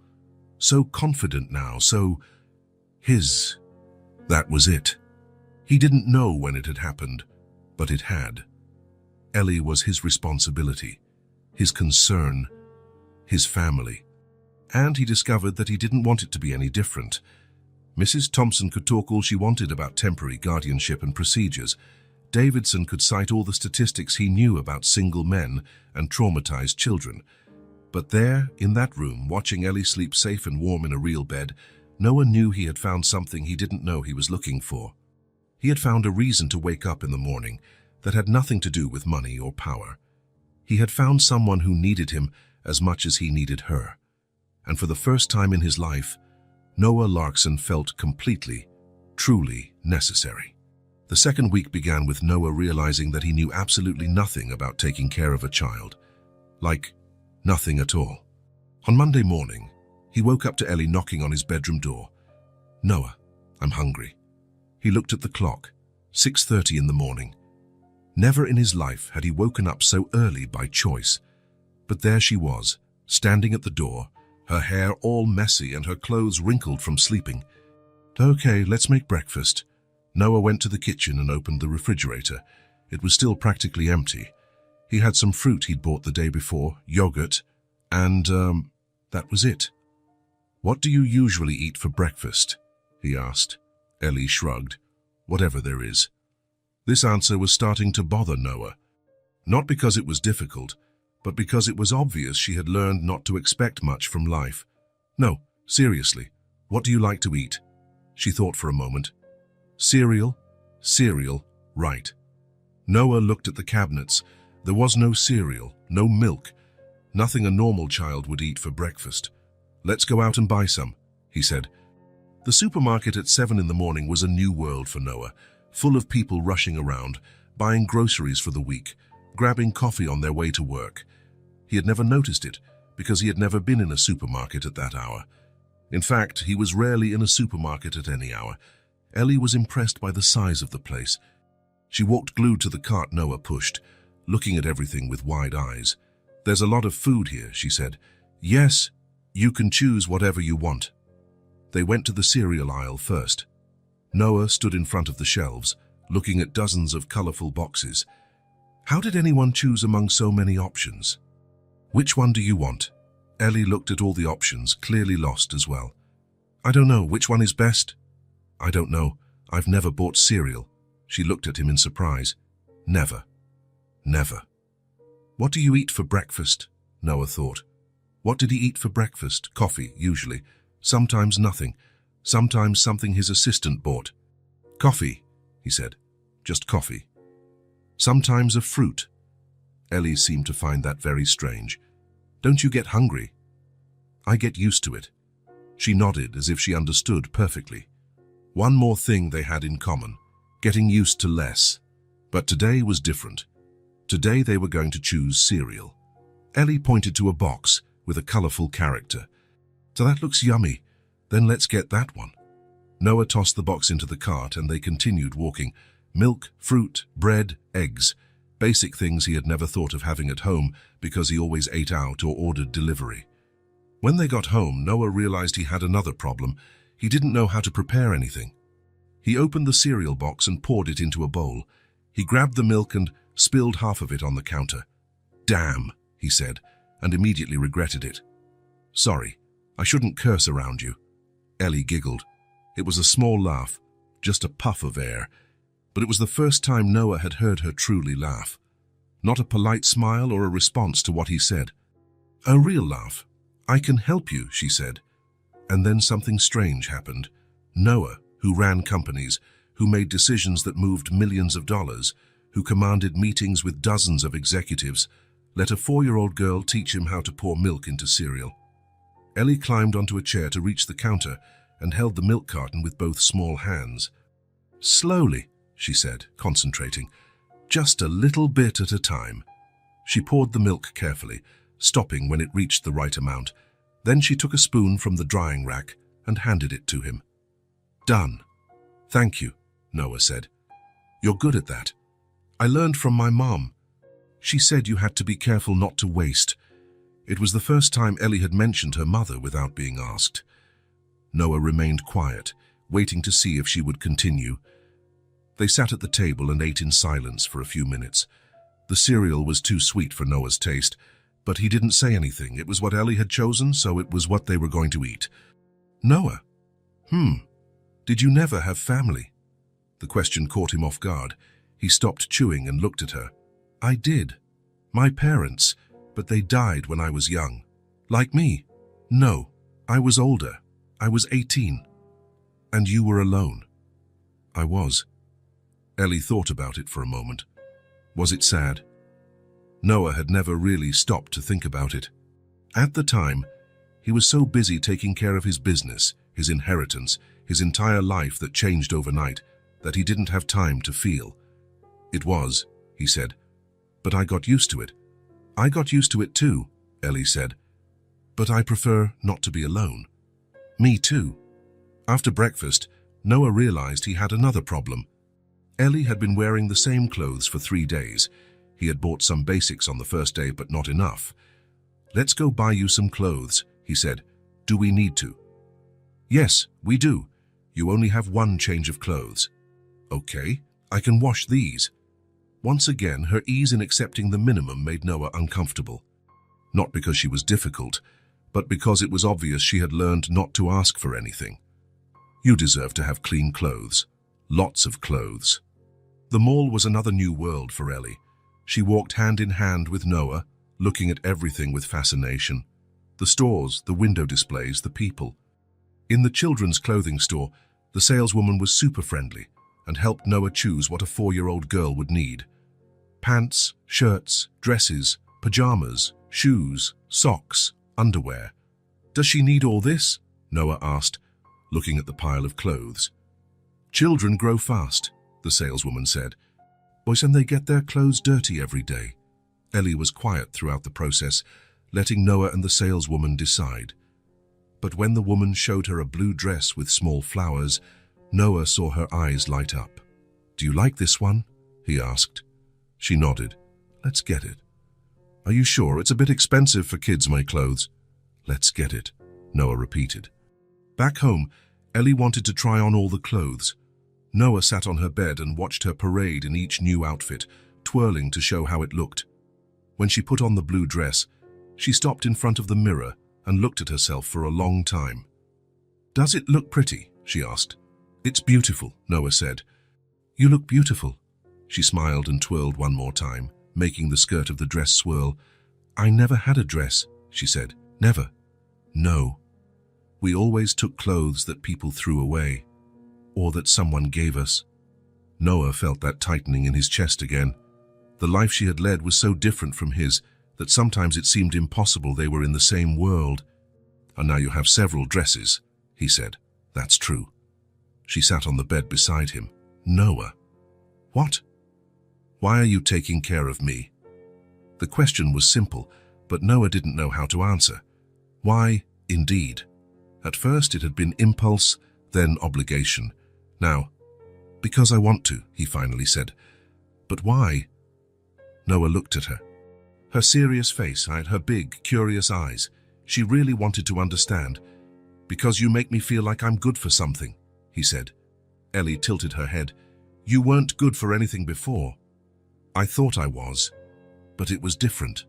so confident now, so his. That was it. He didn't know when it had happened, but it had. Ellie was his responsibility, his concern, his family. And he discovered that he didn't want it to be any different. Mrs. Thompson could talk all she wanted about temporary guardianship and procedures. Davidson could cite all the statistics he knew about single men and traumatized children. But there, in that room, watching Ellie sleep safe and warm in a real bed, Noah knew he had found something he didn't know he was looking for. He had found a reason to wake up in the morning that had nothing to do with money or power. He had found someone who needed him as much as he needed her. And for the first time in his life, Noah Larkson felt completely, truly necessary. The second week began with Noah realizing that he knew absolutely nothing about taking care of a child. Like, nothing at all. On Monday morning, he woke up to Ellie knocking on his bedroom door. "Noah, I'm hungry." He looked at the clock, 6:30 in the morning. Never in his life had he woken up so early by choice. But there she was, standing at the door, her hair all messy and her clothes wrinkled from sleeping. "Okay, let's make breakfast." Noah went to the kitchen and opened the refrigerator. It was still practically empty. He had some fruit he'd bought the day before, yogurt, and that was it. "What do you usually eat for breakfast?" he asked. Ellie shrugged. "Whatever there is." This answer was starting to bother Noah. Not because it was difficult, but because it was obvious she had learned not to expect much from life. "No, seriously, what do you like to eat?" She thought for a moment. "Cereal? Cereal, right." Noah looked at the cabinets. There was no cereal, no milk, nothing a normal child would eat for breakfast. "Let's go out and buy some," he said. The supermarket at 7 in the morning was a new world for Noah, full of people rushing around, buying groceries for the week, grabbing coffee on their way to work. He had never noticed it, because he had never been in a supermarket at that hour. In fact, he was rarely in a supermarket at any hour. Ellie was impressed by the size of the place. She walked glued to the cart Noah pushed, looking at everything with wide eyes. "There's a lot of food here," she said. "Yes, you can choose whatever you want." They went to the cereal aisle first. Noah stood in front of the shelves, looking at dozens of colorful boxes. How did anyone choose among so many options? "Which one do you want?" Ellie looked at all the options, clearly lost as well. "I don't know. Which one is best?" "I don't know. I've never bought cereal." She looked at him in surprise. "Never. Never." "What do you eat for breakfast?" Noah thought. What did he eat for breakfast? Coffee, usually. Sometimes nothing. Sometimes something his assistant bought. "Coffee," he said. "Just coffee." "Sometimes a fruit." Ellie seemed to find that very strange. "Don't you get hungry?" "I get used to it." She nodded as if she understood perfectly. One more thing they had in common, getting used to less. But today was different. Today they were going to choose cereal. Ellie pointed to a box with a colorful character. "So that looks yummy. Then let's get that one." Noah tossed the box into the cart and they continued walking. Milk, fruit, bread, eggs. Basic things he had never thought of having at home because he always ate out or ordered delivery. When they got home, Noah realized he had another problem. He didn't know how to prepare anything. He opened the cereal box and poured it into a bowl. He grabbed the milk and spilled half of it on the counter. "Damn," he said, and immediately regretted it. "Sorry, I shouldn't curse around you." Ellie giggled. It was a small laugh, just a puff of air, but it was the first time Noah had heard her truly laugh. Not a polite smile or a response to what he said. A real laugh. "I can help you," she said. And then something strange happened. Noah, who ran companies, who made decisions that moved millions of dollars, who commanded meetings with dozens of executives, let a 4-year-old girl teach him how to pour milk into cereal. Ellie climbed onto a chair to reach the counter and held the milk carton with both small hands. "Slowly," she said, concentrating. "Just a little bit at a time." She poured the milk carefully, stopping when it reached the right amount. Then she took a spoon from the drying rack and handed it to him. "Done." "Thank you," Noah said. "You're good at that. I learned from my mom. She said you had to be careful not to waste." It was the first time Ellie had mentioned her mother without being asked. Noah remained quiet, waiting to see if she would continue. They sat at the table and ate in silence for a few minutes. The cereal was too sweet for Noah's taste, but he didn't say anything. It was what Ellie had chosen, so it was what they were going to eat. "Noah, did you never have family?" The question caught him off guard. He stopped chewing and looked at her. "I did. My parents, but they died when I was young. Like me." "No, I was older. I was 18. "And you were alone?" "I was." Ellie thought about it for a moment. Was it sad? Noah had never really stopped to think about it. At the time, he was so busy taking care of his business, his inheritance, his entire life that changed overnight, that he didn't have time to feel. "It was," he said, "but I got used to it." "I got used to it too," Ellie said, "but I prefer not to be alone." "Me too." After breakfast, Noah realized he had another problem. Ellie had been wearing the same clothes for 3 days. He had bought some basics on the first day, but not enough. "Let's go buy you some clothes," he said. "Do we need to?" "Yes, we do. You only have 1 change of clothes." "Okay, I can wash these." Once again, her ease in accepting the minimum made Noah uncomfortable. Not because she was difficult, but because it was obvious she had learned not to ask for anything. "You deserve to have clean clothes. Lots of clothes." The mall was another new world for Ellie. She walked hand in hand with Noah, looking at everything with fascination. The stores, the window displays, the people. In the children's clothing store, the saleswoman was super friendly and helped Noah choose what a 4-year-old girl would need. Pants, shirts, dresses, pajamas, shoes, socks, underwear. "Does she need all this?" Noah asked, looking at the pile of clothes. "Children grow fast," the saleswoman said. "Boys, and they get their clothes dirty every day." Ellie was quiet throughout the process, letting Noah and the saleswoman decide. But when the woman showed her a blue dress with small flowers, Noah saw her eyes light up. "Do you like this one?" he asked. She nodded. "Let's get it." "Are you sure? It's a bit expensive for kids, my clothes." "Let's get it," Noah repeated. Back home, Ellie wanted to try on all the clothes. Noah sat on her bed and watched her parade in each new outfit, twirling to show how it looked. When she put on the blue dress, she stopped in front of the mirror and looked at herself for a long time. "Does it look pretty?" she asked. "It's beautiful," Noah said. "You look beautiful." She smiled and twirled one more time, making the skirt of the dress swirl. "I never had a dress," she said. "Never." "No. We always took clothes that people threw away, or that someone gave us." Noah felt that tightening in his chest again. The life she had led was so different from his that sometimes it seemed impossible they were in the same world. "And now you have several dresses," he said. "That's true." She sat on the bed beside him. "Noah." "What? Why are you taking care of me?" The question was simple, but Noah didn't know how to answer. Why, indeed. At first it had been impulse, then obligation. Now, "Because I want to," he finally said. "But why?" Noah looked at her. Her serious face had her big, curious eyes. She really wanted to understand. "Because you make me feel like I'm good for something," he said. Ellie tilted her head. "You weren't good for anything before." "I thought I was, but it was different."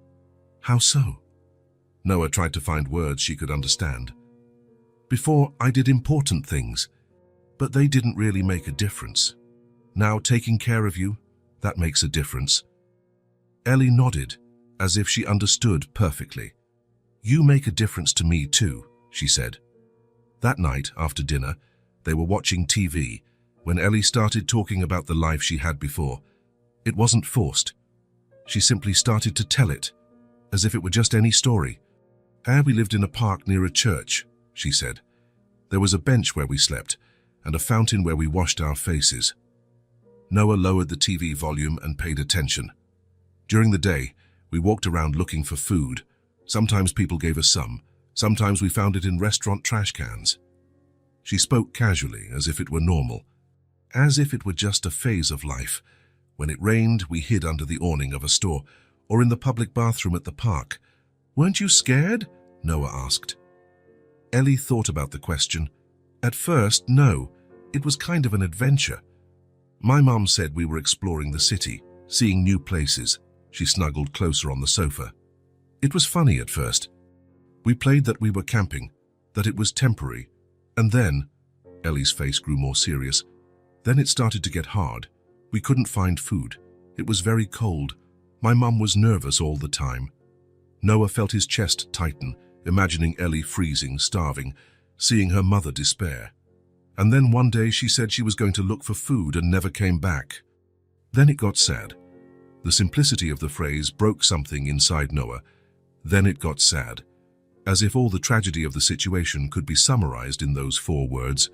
"How so?" Noah tried to find words she could understand. "Before, I did important things, but they didn't really make a difference. Now, taking care of you, that makes a difference." Ellie nodded, as if she understood perfectly. "You make a difference to me too," she said. That night, after dinner, they were watching TV when Ellie started talking about the life she had before. It wasn't forced. She simply started to tell it, as if it were just any story. "We lived in a park near a church," she said. "There was a bench where we slept, and a fountain where we washed our faces." Noah lowered the TV volume and paid attention. "During the day, we walked around looking for food. Sometimes people gave us some. Sometimes we found it in restaurant trash cans." She spoke casually, as if it were normal. As if it were just a phase of life. When it rained, we hid under the awning of a store, or in the public bathroom at the park. "Weren't you scared?" Noah asked. Ellie thought about the question. At first, no. It was kind of an adventure. "My mom said we were exploring the city, seeing new places." She snuggled closer on the sofa. "It was funny at first. We played that we were camping, that it was temporary. And then," Ellie's face grew more serious, "then it started to get hard. We couldn't find food. It was very cold. My mum was nervous all the time." Noah felt his chest tighten, imagining Ellie freezing, starving, seeing her mother despair. And then one day she said she was going to look for food and never came back. Then it got sad. The simplicity of the phrase broke something inside Noah. Then it got sad, as if all the tragedy of the situation could be summarized in those 4 words.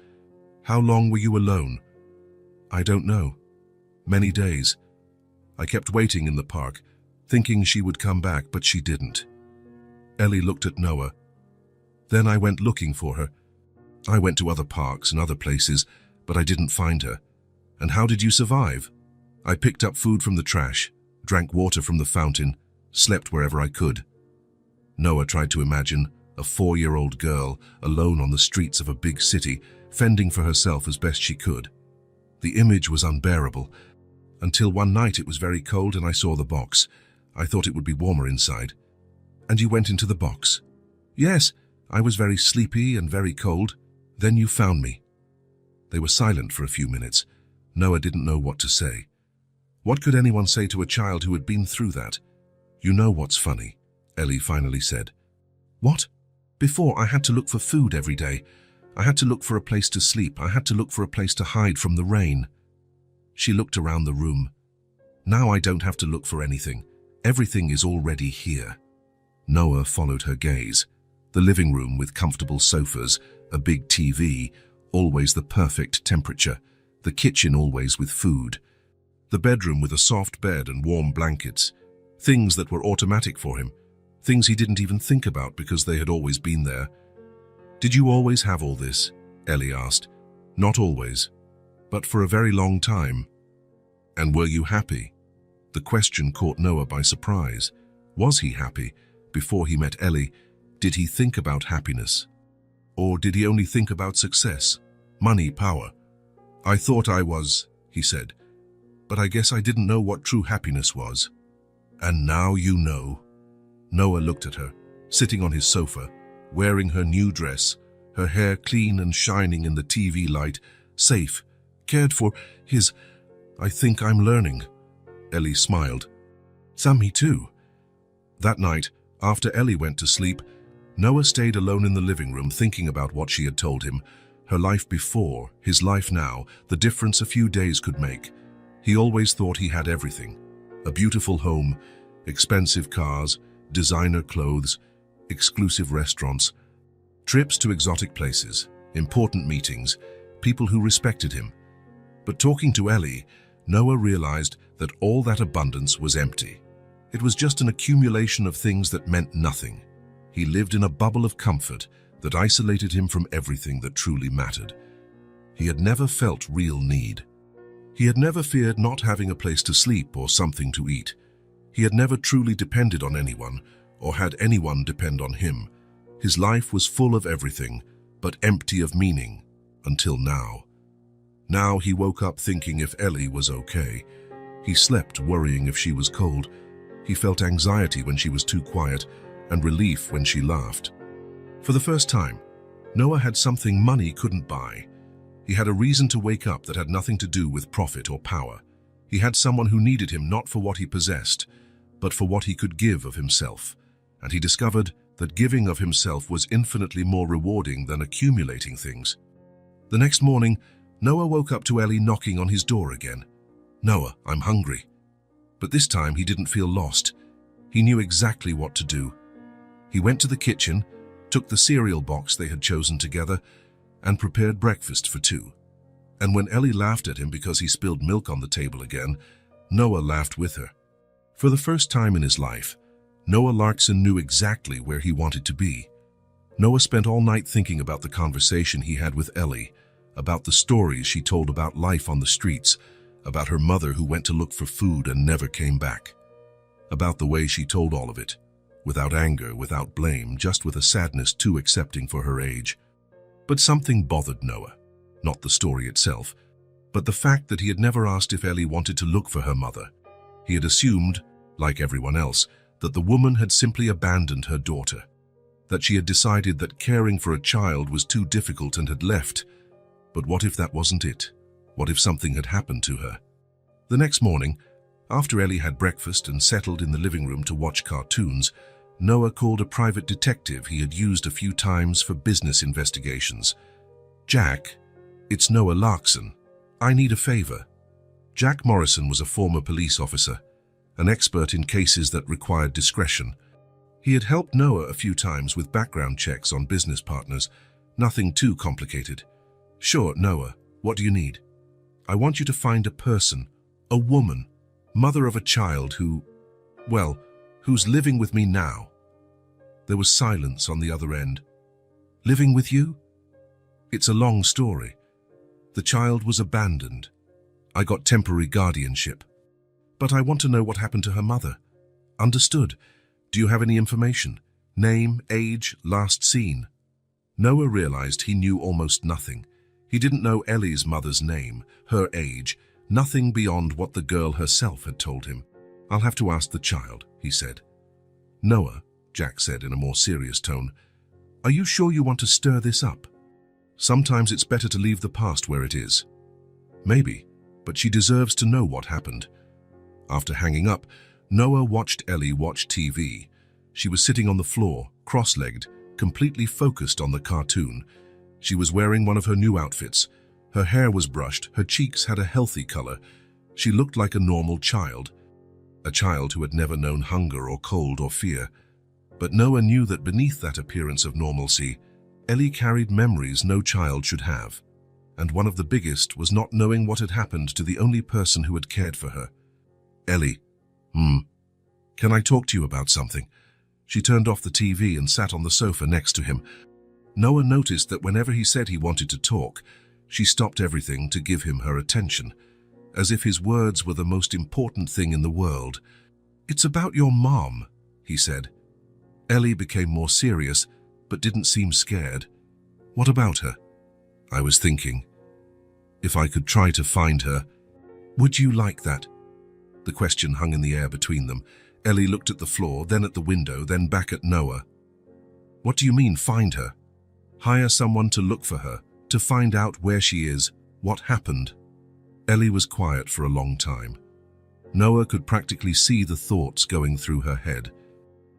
"How long were you alone?" "I don't know. Many days. I kept waiting in the park, thinking she would come back, but she didn't." Ellie looked at Noah. "Then I went looking for her. I went to other parks and other places, but I didn't find her." "And how did you survive?" "I picked up food from the trash, drank water from the fountain, slept wherever I could." Noah tried to imagine a 4-year-old girl alone on the streets of a big city, fending for herself as best she could. The image was unbearable, until one night it was very cold and I saw the box. I thought it would be warmer inside. "And you went into the box?" "Yes, I was very sleepy and very cold. Then you found me." They were silent for a few minutes. Noah didn't know what to say. What could anyone say to a child who had been through that? "You know what's funny?" Ellie finally said. "What?" "Before, I had to look for food every day. I had to look for a place to sleep. I had to look for a place to hide from the rain." She looked around the room. "Now I don't have to look for anything. Everything is already here." Noah followed her gaze. The living room with comfortable sofas, a big TV, always the perfect temperature. The kitchen always with food. The bedroom with a soft bed and warm blankets. Things that were automatic for him. things he didn't even think about because they had always been there. "Did you always have all this?" Ellie asked. "Not always, but for a very long time." "And were you happy?" The question caught Noah by surprise. Was he happy? Before he met Ellie, did he think about happiness? Or did he only think about success, money, power? "I thought I was," he said, "but I guess I didn't know what true happiness was." "And now you know." Noah looked at her, sitting on his sofa, wearing her new dress, her hair clean and shining in the TV light, safe, cared for. "I think I'm learning." Ellie smiled. "Me too." That night, after Ellie went to sleep, Noah stayed alone in the living room thinking about what she had told him, her life before, his life now, the difference a few days could make. He always thought he had everything. A beautiful home, expensive cars, designer clothes, exclusive restaurants, trips to exotic places, important meetings, people who respected him. But talking to Ellie, Noah realized that all that abundance was empty. It was just an accumulation of things that meant nothing. He lived in a bubble of comfort that isolated him from everything that truly mattered. He had never felt real need. He had never feared not having a place to sleep or something to eat. He had never truly depended on anyone or had anyone depend on him. His life was full of everything, but empty of meaning, until now. Now he woke up thinking if Ellie was okay. He slept worrying if she was cold. He felt anxiety when she was too quiet and relief when she laughed. For the first time, Noah had something money couldn't buy. He had a reason to wake up that had nothing to do with profit or power. He had someone who needed him not for what he possessed, but for what he could give of himself. And he discovered that giving of himself was infinitely more rewarding than accumulating things. The next morning, Noah woke up to Ellie knocking on his door again. "Noah, I'm hungry." But this time he didn't feel lost. He knew exactly what to do. He went to the kitchen, took the cereal box they had chosen together, and prepared breakfast for two. And when Ellie laughed at him because he spilled milk on the table again, Noah laughed with her. For the first time in his life, Noah Larkson knew exactly where he wanted to be. Noah spent all night thinking about the conversation he had with Ellie, about the stories she told about life on the streets, about her mother who went to look for food and never came back, about the way she told all of it, without anger, without blame, just with a sadness too accepting for her age. But something bothered Noah, not the story itself, but the fact that he had never asked if Ellie wanted to look for her mother. He had assumed, like everyone else, that the woman had simply abandoned her daughter, that she had decided that caring for a child was too difficult and had left. But what if that wasn't it? What if something had happened to her? The next morning, after Ellie had breakfast and settled in the living room to watch cartoons, Noah called a private detective he had used a few times for business investigations. "Jack, it's Noah Larkson. I need a favor." Jack Morrison was a former police officer, an expert in cases that required discretion. He had helped Noah a few times with background checks on business partners, nothing too complicated. "Sure, Noah, what do you need?" "I want you to find a person, a woman, mother of a child who's living with me now." There was silence on the other end. "Living with you?" "It's a long story. The child was abandoned. I got temporary guardianship. But I want to know what happened to her mother." "Understood. Do you have any information? Name, age, last seen?" Noah realized he knew almost nothing. He didn't know Ellie's mother's name, her age, nothing beyond what the girl herself had told him. "I'll have to ask the child," he said. "Noah," Jack said in a more serious tone, "are you sure you want to stir this up? Sometimes it's better to leave the past where it is." "Maybe, but she deserves to know what happened." After hanging up, Noah watched Ellie watch TV. She was sitting on the floor, cross-legged, completely focused on the cartoon. She was wearing one of her new outfits. Her hair was brushed, her cheeks had a healthy color. She looked like a normal child, a child who had never known hunger or cold or fear. But Noah knew that beneath that appearance of normalcy, Ellie carried memories no child should have. And one of the biggest was not knowing what had happened to the only person who had cared for her. "Ellie, can I talk to you about something?" She turned off the TV and sat on the sofa next to him. Noah noticed that whenever he said he wanted to talk, she stopped everything to give him her attention, as if his words were the most important thing in the world. "It's about your mom," he said. Ellie became more serious, but didn't seem scared. "What about her?" "I was thinking, if I could try to find her." "Would you like that?" The question hung in the air between them. Ellie looked at the floor, then at the window, then back at Noah. "What do you mean, find her?" "Hire someone to look for her, to find out where she is, what happened." Ellie was quiet for a long time. Noah could practically see the thoughts going through her head.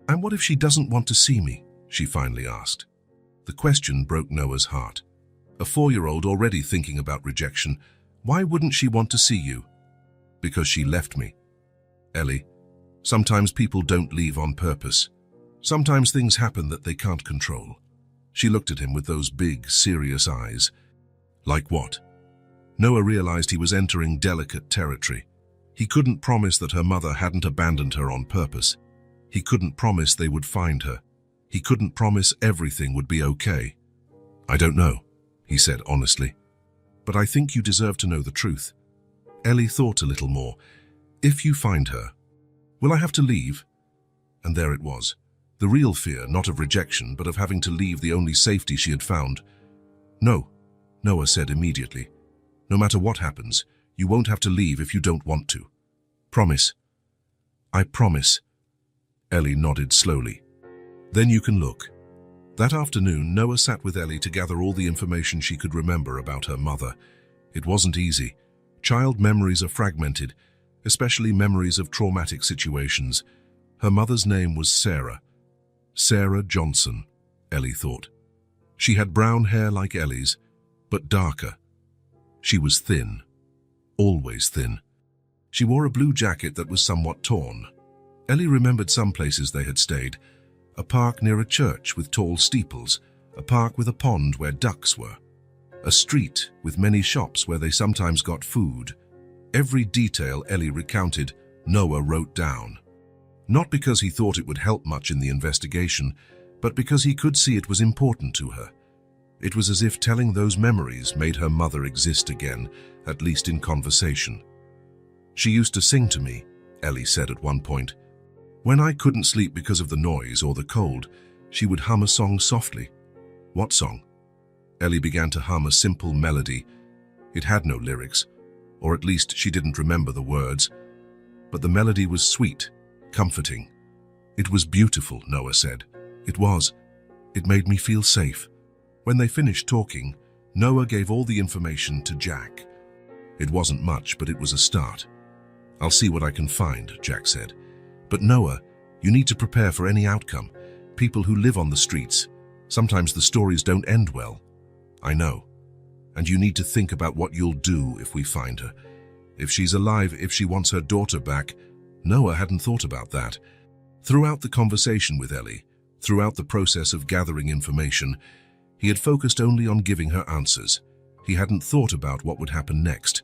"And what if she doesn't want to see me?" she finally asked. The question broke Noah's heart. A 4-year-old already thinking about rejection. "Why wouldn't she want to see you?" "Because she left me." "Ellie, sometimes people don't leave on purpose. Sometimes things happen that they can't control." She looked at him with those big, serious eyes. "Like what?" Noah realized he was entering delicate territory. He couldn't promise that her mother hadn't abandoned her on purpose. He couldn't promise they would find her. He couldn't promise everything would be okay. "I don't know," he said honestly. "But I think you deserve to know the truth." Ellie thought a little more. "If you find her, will I have to leave?" And there it was. The real fear, not of rejection, but of having to leave the only safety she had found. "No," Noah said immediately. "No matter what happens, you won't have to leave if you don't want to. Promise." "I promise." Ellie nodded slowly. "Then you can look." That afternoon, Noah sat with Ellie to gather all the information she could remember about her mother. It wasn't easy. Child memories are fragmented, especially memories of traumatic situations. Her mother's name was Sarah. Sarah Johnson, Ellie thought. She had brown hair like Ellie's, but darker. She was thin, always thin. She wore a blue jacket that was somewhat torn. Ellie remembered some places they had stayed. A park near a church with tall steeples, a park with a pond where ducks were, a street with many shops where they sometimes got food. Every detail Ellie recounted, Noah wrote down. Not because he thought it would help much in the investigation, but because he could see it was important to her. It was as if telling those memories made her mother exist again, at least in conversation. "She used to sing to me," Ellie said at one point. "When I couldn't sleep because of the noise or the cold, she would hum a song softly." "What song?" Ellie began to hum a simple melody. It had no lyrics, or at least she didn't remember the words. But the melody was sweet, comforting. "It was beautiful," Noah said. "It was. It made me feel safe." When they finished talking, Noah gave all the information to Jack. It wasn't much, but it was a start. "I'll see what I can find," Jack said. "But Noah, you need to prepare for any outcome. People who live on the streets, sometimes the stories don't end well." "I know. And you need to think about what you'll do if we find her. If she's alive, if she wants her daughter back." Noah hadn't thought about that. Throughout the conversation with Ellie, throughout the process of gathering information, he had focused only on giving her answers. He hadn't thought about what would happen next.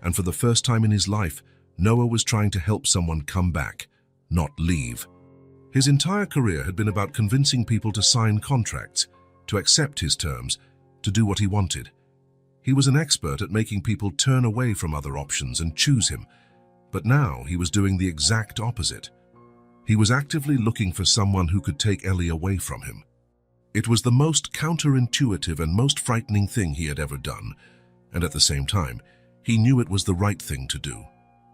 And for the first time in his life, Noah was trying to help someone come back, not leave. His entire career had been about convincing people to sign contracts, to accept his terms, to do what he wanted. He was an expert at making people turn away from other options and choose him. But now he was doing the exact opposite. He was actively looking for someone who could take Ellie away from him. It was the most counterintuitive and most frightening thing he had ever done. And at the same time, he knew it was the right thing to do.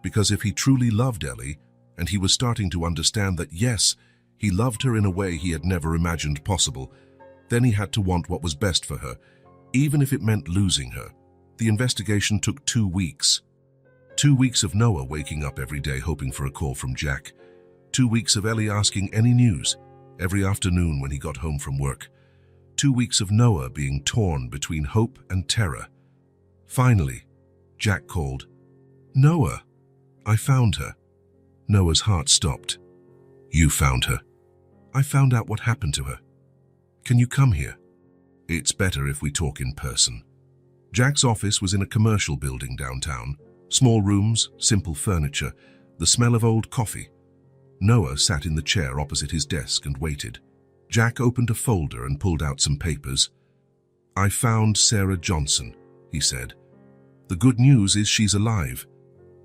Because if he truly loved Ellie, and he was starting to understand that yes, he loved her in a way he had never imagined possible, then he had to want what was best for her, even if it meant losing her. The investigation took 2 weeks. 2 weeks of Noah waking up every day hoping for a call from Jack. 2 weeks of Ellie asking any news every afternoon when he got home from work. 2 weeks of Noah being torn between hope and terror. Finally, Jack called. "Noah, I found her." Noah's heart stopped. "You found her?" "I found out what happened to her. Can you come here?" "It's better if we talk in person." Jack's office was in a commercial building downtown. Small rooms, simple furniture, the smell of old coffee. Noah sat in the chair opposite his desk and waited. Jack opened a folder and pulled out some papers. "I found Sarah Johnson," he said. "The good news is she's alive."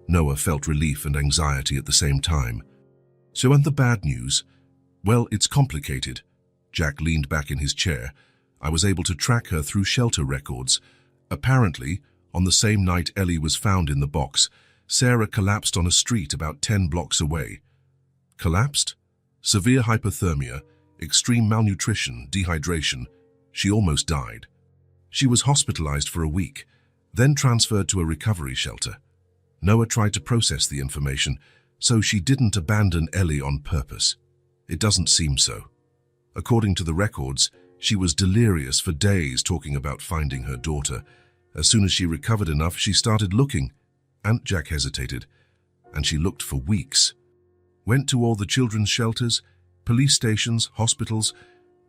Noah felt relief and anxiety at the same time. "So, and the bad news?" "Well, it's complicated." Jack leaned back in his chair. "I was able to track her through shelter records. Apparently, on the same night Ellie was found in the box, Sarah collapsed on a street about 10 blocks away." "Collapsed?" "Severe hypothermia, extreme malnutrition, dehydration. She almost died. She was hospitalized for a week, then transferred to a recovery shelter." Noah tried to process the information. "So she didn't abandon Ellie on purpose?" "It doesn't seem so. According to the records, she was delirious for days talking about finding her daughter. As soon as she recovered enough, she started looking." And Jack hesitated. "And she looked for weeks. Went to all the children's shelters, police stations, hospitals,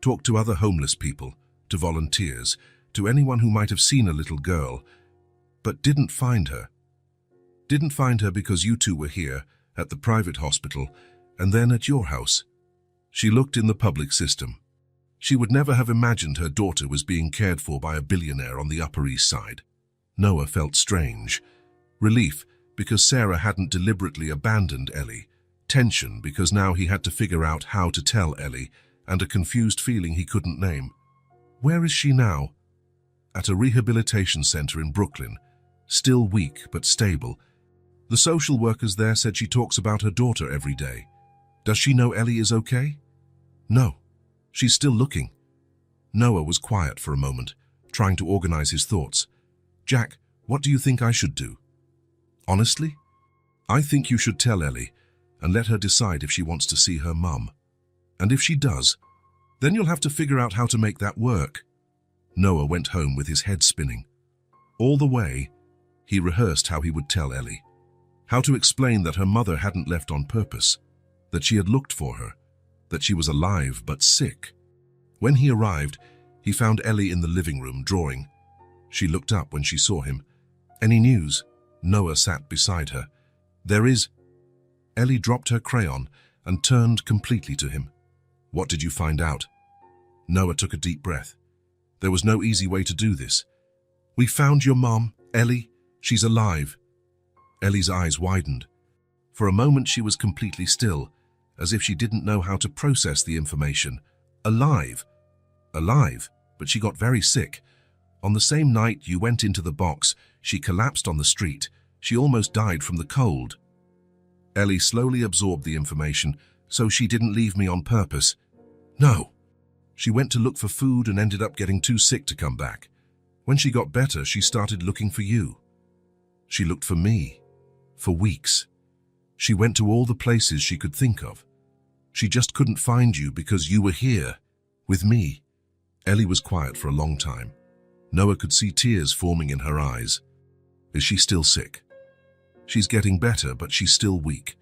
talked to other homeless people, to volunteers, to anyone who might have seen a little girl, but didn't find her. Didn't find her because you two were here, at the private hospital, and then at your house. She looked in the public system. She would never have imagined her daughter was being cared for by a billionaire on the Upper East Side." Noah felt strange. Relief, because Sarah hadn't deliberately abandoned Ellie. Tension, because now he had to figure out how to tell Ellie, and a confused feeling he couldn't name. "Where is she now?" "At a rehabilitation center in Brooklyn. Still weak, but stable. The social workers there said she talks about her daughter every day." "Does she know Ellie is okay?" "No. She's still looking." Noah was quiet for a moment, trying to organize his thoughts. "Jack, what do you think I should do?" "Honestly, I think you should tell Ellie and let her decide if she wants to see her mum. And if she does, then you'll have to figure out how to make that work." Noah went home with his head spinning. All the way, he rehearsed how he would tell Ellie. How to explain that her mother hadn't left on purpose, that she had looked for her, that she was alive but sick. When he arrived, he found Ellie in the living room drawing. She looked up when she saw him. "Any news?" Noah sat beside her. "There is." Ellie dropped her crayon and turned completely to him. "What did you find out?" Noah took a deep breath. There was no easy way to do this. "We found your mom, Ellie. She's alive." Ellie's eyes widened. For a moment she was completely still, as if she didn't know how to process the information. "Alive? Alive, but she got very sick. On the same night you went into the box, she collapsed on the street. She almost died from the cold." Ellie slowly absorbed the information. "So she didn't leave me on purpose?" "No. She went to look for food and ended up getting too sick to come back. When she got better, she started looking for you. She looked for me. For weeks. She went to all the places she could think of. She just couldn't find you because you were here, with me." Ellie was quiet for a long time. Noah could see tears forming in her eyes. "Is she still sick?" "She's getting better, but she's still weak."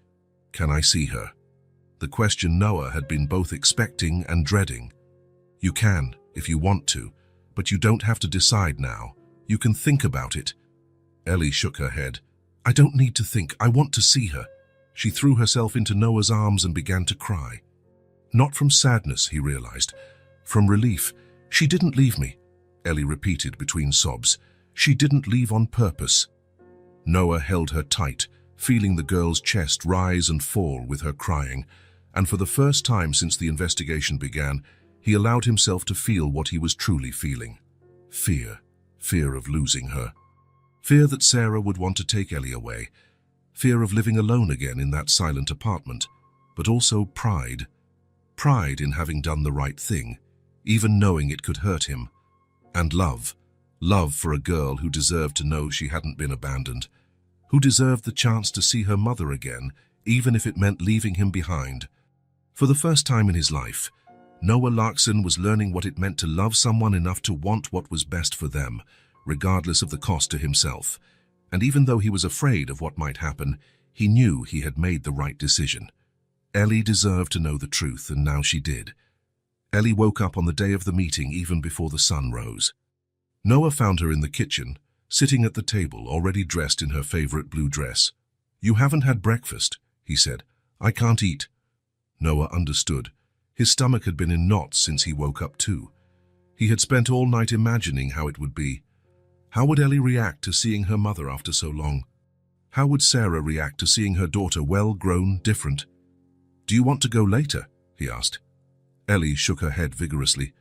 "Can I see her?" The question Noah had been both expecting and dreading. "You can, if you want to, but you don't have to decide now. You can think about it." Ellie shook her head. "I don't need to think. I want to see her." She threw herself into Noah's arms and began to cry. Not from sadness, he realized. From relief. "She didn't leave me," Ellie repeated between sobs. "She didn't leave on purpose." Noah held her tight, feeling the girl's chest rise and fall with her crying, and for the first time since the investigation began, he allowed himself to feel what he was truly feeling. Fear. Fear of losing her. Fear that Sarah would want to take Ellie away. Fear of living alone again in that silent apartment. But also pride. Pride in having done the right thing, even knowing it could hurt him. And love. Love for a girl who deserved to know she hadn't been abandoned. Who deserved the chance to see her mother again, even if it meant leaving him behind. For the first time in his life, Noah Larkson was learning what it meant to love someone enough to want what was best for them, regardless of the cost to himself. And even though he was afraid of what might happen, he knew he had made the right decision. Ellie deserved to know the truth, and now she did. Ellie woke up on the day of the meeting even before the sun rose. Noah found her in the kitchen, sitting at the table, already dressed in her favorite blue dress. "You haven't had breakfast," he said. "I can't eat." Noah understood. His stomach had been in knots since he woke up too. He had spent all night imagining how it would be. How would Ellie react to seeing her mother after so long? How would Sarah react to seeing her daughter well-grown, different? "Do you want to go later?" he asked. Ellie shook her head vigorously.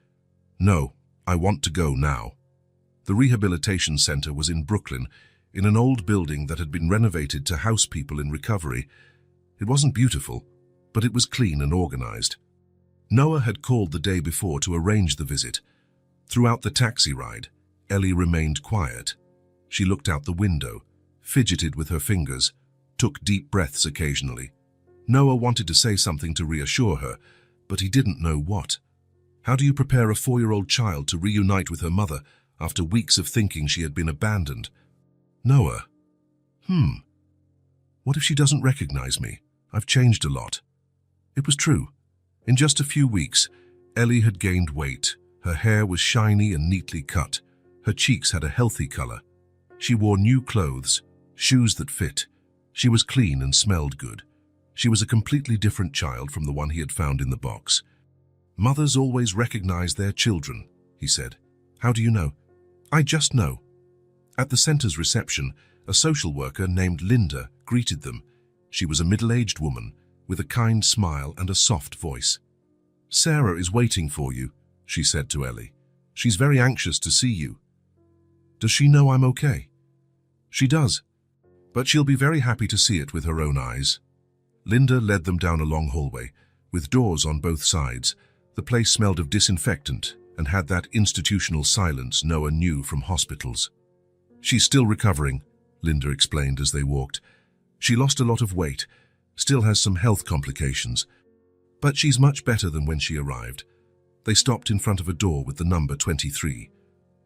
"No, I want to go now." The rehabilitation center was in Brooklyn, in an old building that had been renovated to house people in recovery. It wasn't beautiful, but it was clean and organized. Noah had called the day before to arrange the visit. Throughout the taxi ride, Ellie remained quiet. She looked out the window, fidgeted with her fingers, took deep breaths occasionally. Noah wanted to say something to reassure her, but he didn't know what. How do you prepare a 4-year-old child to reunite with her mother after weeks of thinking she had been abandoned? Noah. What if she doesn't recognize me? I've changed a lot. It was true. In just a few weeks, Ellie had gained weight. Her hair was shiny and neatly cut. Her cheeks had a healthy color. She wore new clothes, shoes that fit. She was clean and smelled good. She was a completely different child from the one he had found in the box. "Mothers always recognize their children," he said. "How do you know?" "I just know." At the center's reception, a social worker named Linda greeted them. She was a middle-aged woman with a kind smile and a soft voice. "Sarah is waiting for you," she said to Ellie. "She's very anxious to see you." "Does she know I'm okay?" "She does, but she'll be very happy to see it with her own eyes." Linda led them down a long hallway, with doors on both sides. The place smelled of disinfectant and had that institutional silence Noah knew from hospitals. "She's still recovering," Linda explained as they walked. "She lost a lot of weight, still has some health complications, but she's much better than when she arrived." They stopped in front of a door with the number 23.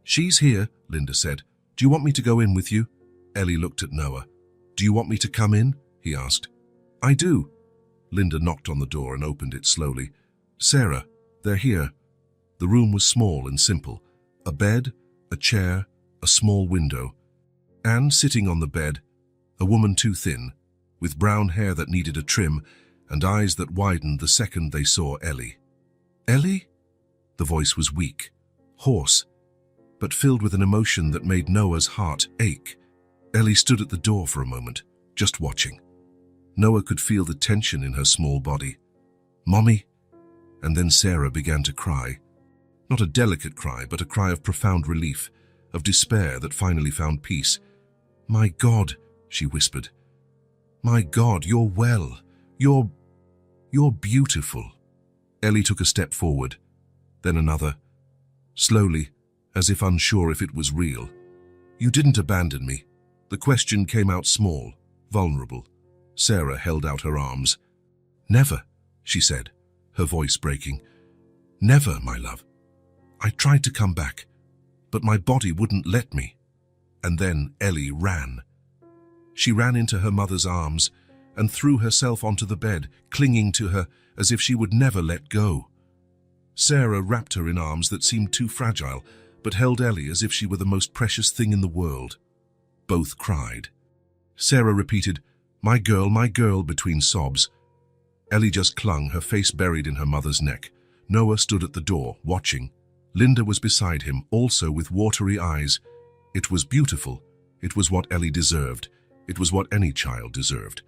"She's here," Linda said. "Do you want me to go in with you?" Ellie looked at Noah. "Do you want me to come in?" he asked. "I do." Linda knocked on the door and opened it slowly. "Sarah, they're here." The room was small and simple. A bed, a chair, a small window. And sitting on the bed, a woman too thin, with brown hair that needed a trim and eyes that widened the second they saw Ellie. "Ellie?" The voice was weak, hoarse, but filled with an emotion that made Noah's heart ache. Ellie stood at the door for a moment, just watching. Noah could feel the tension in her small body. "Mommy?" And then Sarah began to cry. Not a delicate cry, but a cry of profound relief, of despair that finally found peace. "My God," she whispered. "My God, you're well. You're beautiful." Ellie took a step forward, then another. Slowly, as if unsure if it was real. "You didn't abandon me." The question came out small, vulnerable. Sarah held out her arms. "Never," she said, her voice breaking. "Never, my love. I tried to come back, but my body wouldn't let me." And then Ellie ran. She ran into her mother's arms and threw herself onto the bed, clinging to her as if she would never let go. Sarah wrapped her in arms that seemed too fragile, but held Ellie as if she were the most precious thing in the world. Both cried. Sarah repeated, my girl," between sobs. Ellie just clung, her face buried in her mother's neck. Noah stood at the door, watching. Linda was beside him, also with watery eyes. It was beautiful. It was what Ellie deserved. It was what any child deserved.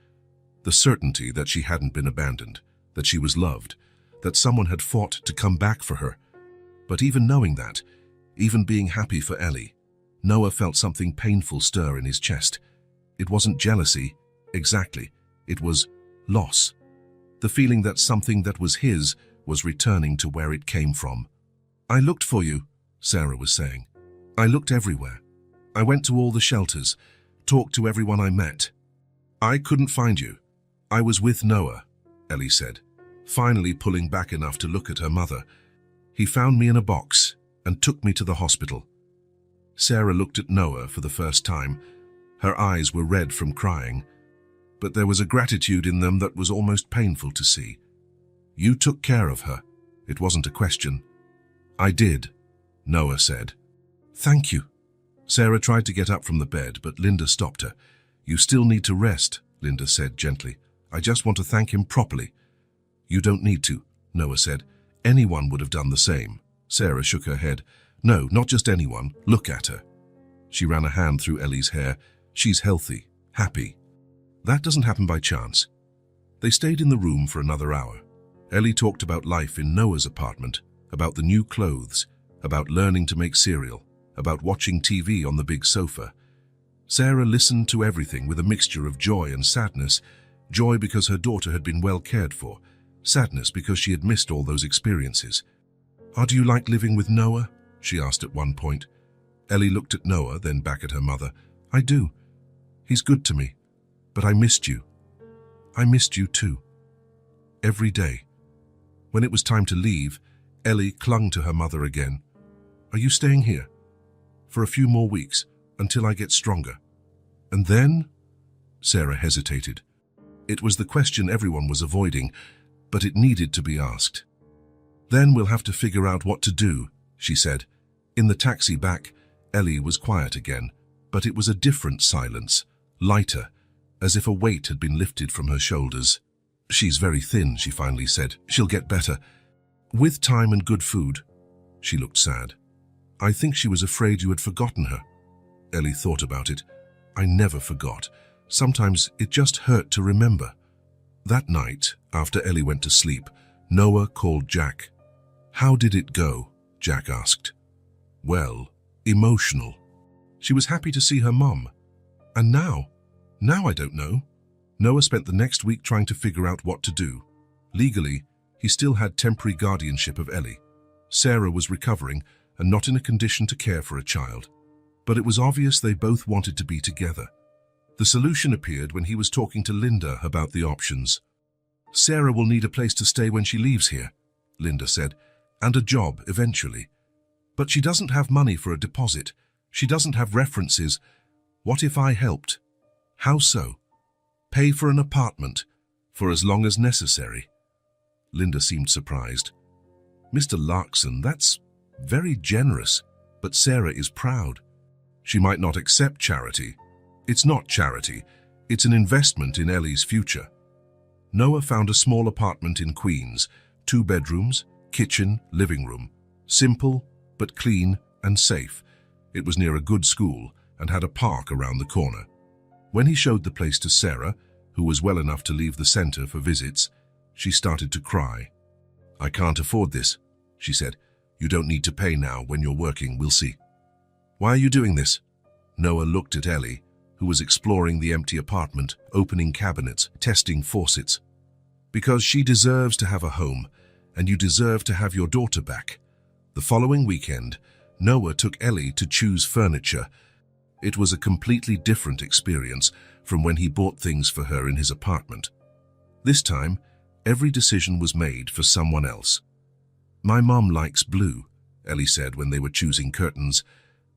The certainty that she hadn't been abandoned, that she was loved, that someone had fought to come back for her. But even knowing that, even being happy for Ellie, Noah felt something painful stir in his chest. It wasn't jealousy, exactly. It was loss. The feeling that something that was his was returning to where it came from. "I looked for you," Sarah was saying. "I looked everywhere. I went to all the shelters, talked to everyone I met. I couldn't find you. I was with Noah," Ellie said, finally pulling back enough to look at her mother. "He found me in a box and took me to the hospital." Sarah looked at Noah for the first time. Her eyes were red from crying, but there was a gratitude in them that was almost painful to see. "You took care of her. It wasn't a question." "I did," Noah said. "Thank you." Sarah tried to get up from the bed, but Linda stopped her. "You still need to rest," Linda said gently. "I just want to thank him properly." You don't need to, Noah said. Anyone would have done the same. Sarah shook her head. No, not just anyone. Look at her. She ran a hand through Ellie's hair. She's healthy, happy. That doesn't happen by chance. They stayed in the room for another hour. Ellie talked about life in Noah's apartment, about the new clothes, about learning to make cereal, about watching TV on the big sofa. Sarah listened to everything with a mixture of joy and sadness. Joy because her daughter had been well cared for, sadness because she had missed all those experiences. Do you like living with Noah? She asked at one point. Ellie looked at Noah, then back at her mother. I do. He's good to me. But I missed you. I missed you too. Every day. When it was time to leave, Ellie clung to her mother again. Are you staying here? For a few more weeks, until I get stronger. And then? Sarah hesitated. It was the question everyone was avoiding, but it needed to be asked. Then we'll have to figure out what to do, she said. In the taxi back, Ellie was quiet again, but it was a different silence, lighter, as if a weight had been lifted from her shoulders. She's very thin, she finally said. She'll get better. With time and good food. She looked sad. I think she was afraid you had forgotten her. Ellie thought about it. I never forgot. Sometimes it just hurt to remember. That night, after Ellie went to sleep, Noah called Jack. How did it go? Jack asked. Well, emotional. She was happy to see her mum. And now I don't know. Noah spent the next week trying to figure out what to do. Legally, he still had temporary guardianship of Ellie. Sarah was recovering and not in a condition to care for a child. But it was obvious they both wanted to be together. The solution appeared when he was talking to Linda about the options. Sarah will need a place to stay when she leaves here, Linda said, and a job eventually. But she doesn't have money for a deposit. She doesn't have references. What if I helped? How so? Pay for an apartment, for as long as necessary. Linda seemed surprised. Mr. Larkson, that's very generous, but Sarah is proud. She might not accept charity. It's not charity. It's an investment in Ellie's future. Noah found a small apartment in Queens, 2 bedrooms, kitchen, living room. Simple, but clean and safe. It was near a good school and had a park around the corner. When he showed the place to Sarah, who was well enough to leave the center for visits, she started to cry. I can't afford this, she said. You don't need to pay now. When you're working, we'll see. Why are you doing this? Noah looked at Ellie, who was exploring the empty apartment, opening cabinets, testing faucets. Because she deserves to have a home, and you deserve to have your daughter back. The following weekend, Noah took Ellie to choose furniture. It was a completely different experience from when he bought things for her in his apartment. This time, every decision was made for someone else. My mom likes blue, Ellie said when they were choosing curtains.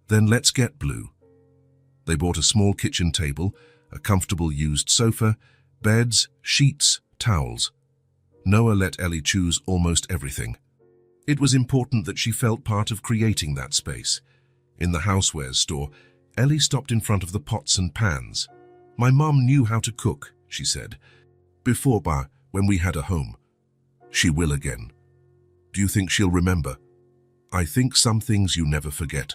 Then let's get blue. They bought a small kitchen table, a comfortable used sofa, beds, sheets, towels. Noah let Ellie choose almost everything. It was important that she felt part of creating that space. In the housewares store, Ellie stopped in front of the pots and pans. My mom knew how to cook, she said. Before, when we had a home. She will again. Do you think she'll remember? I think some things you never forget.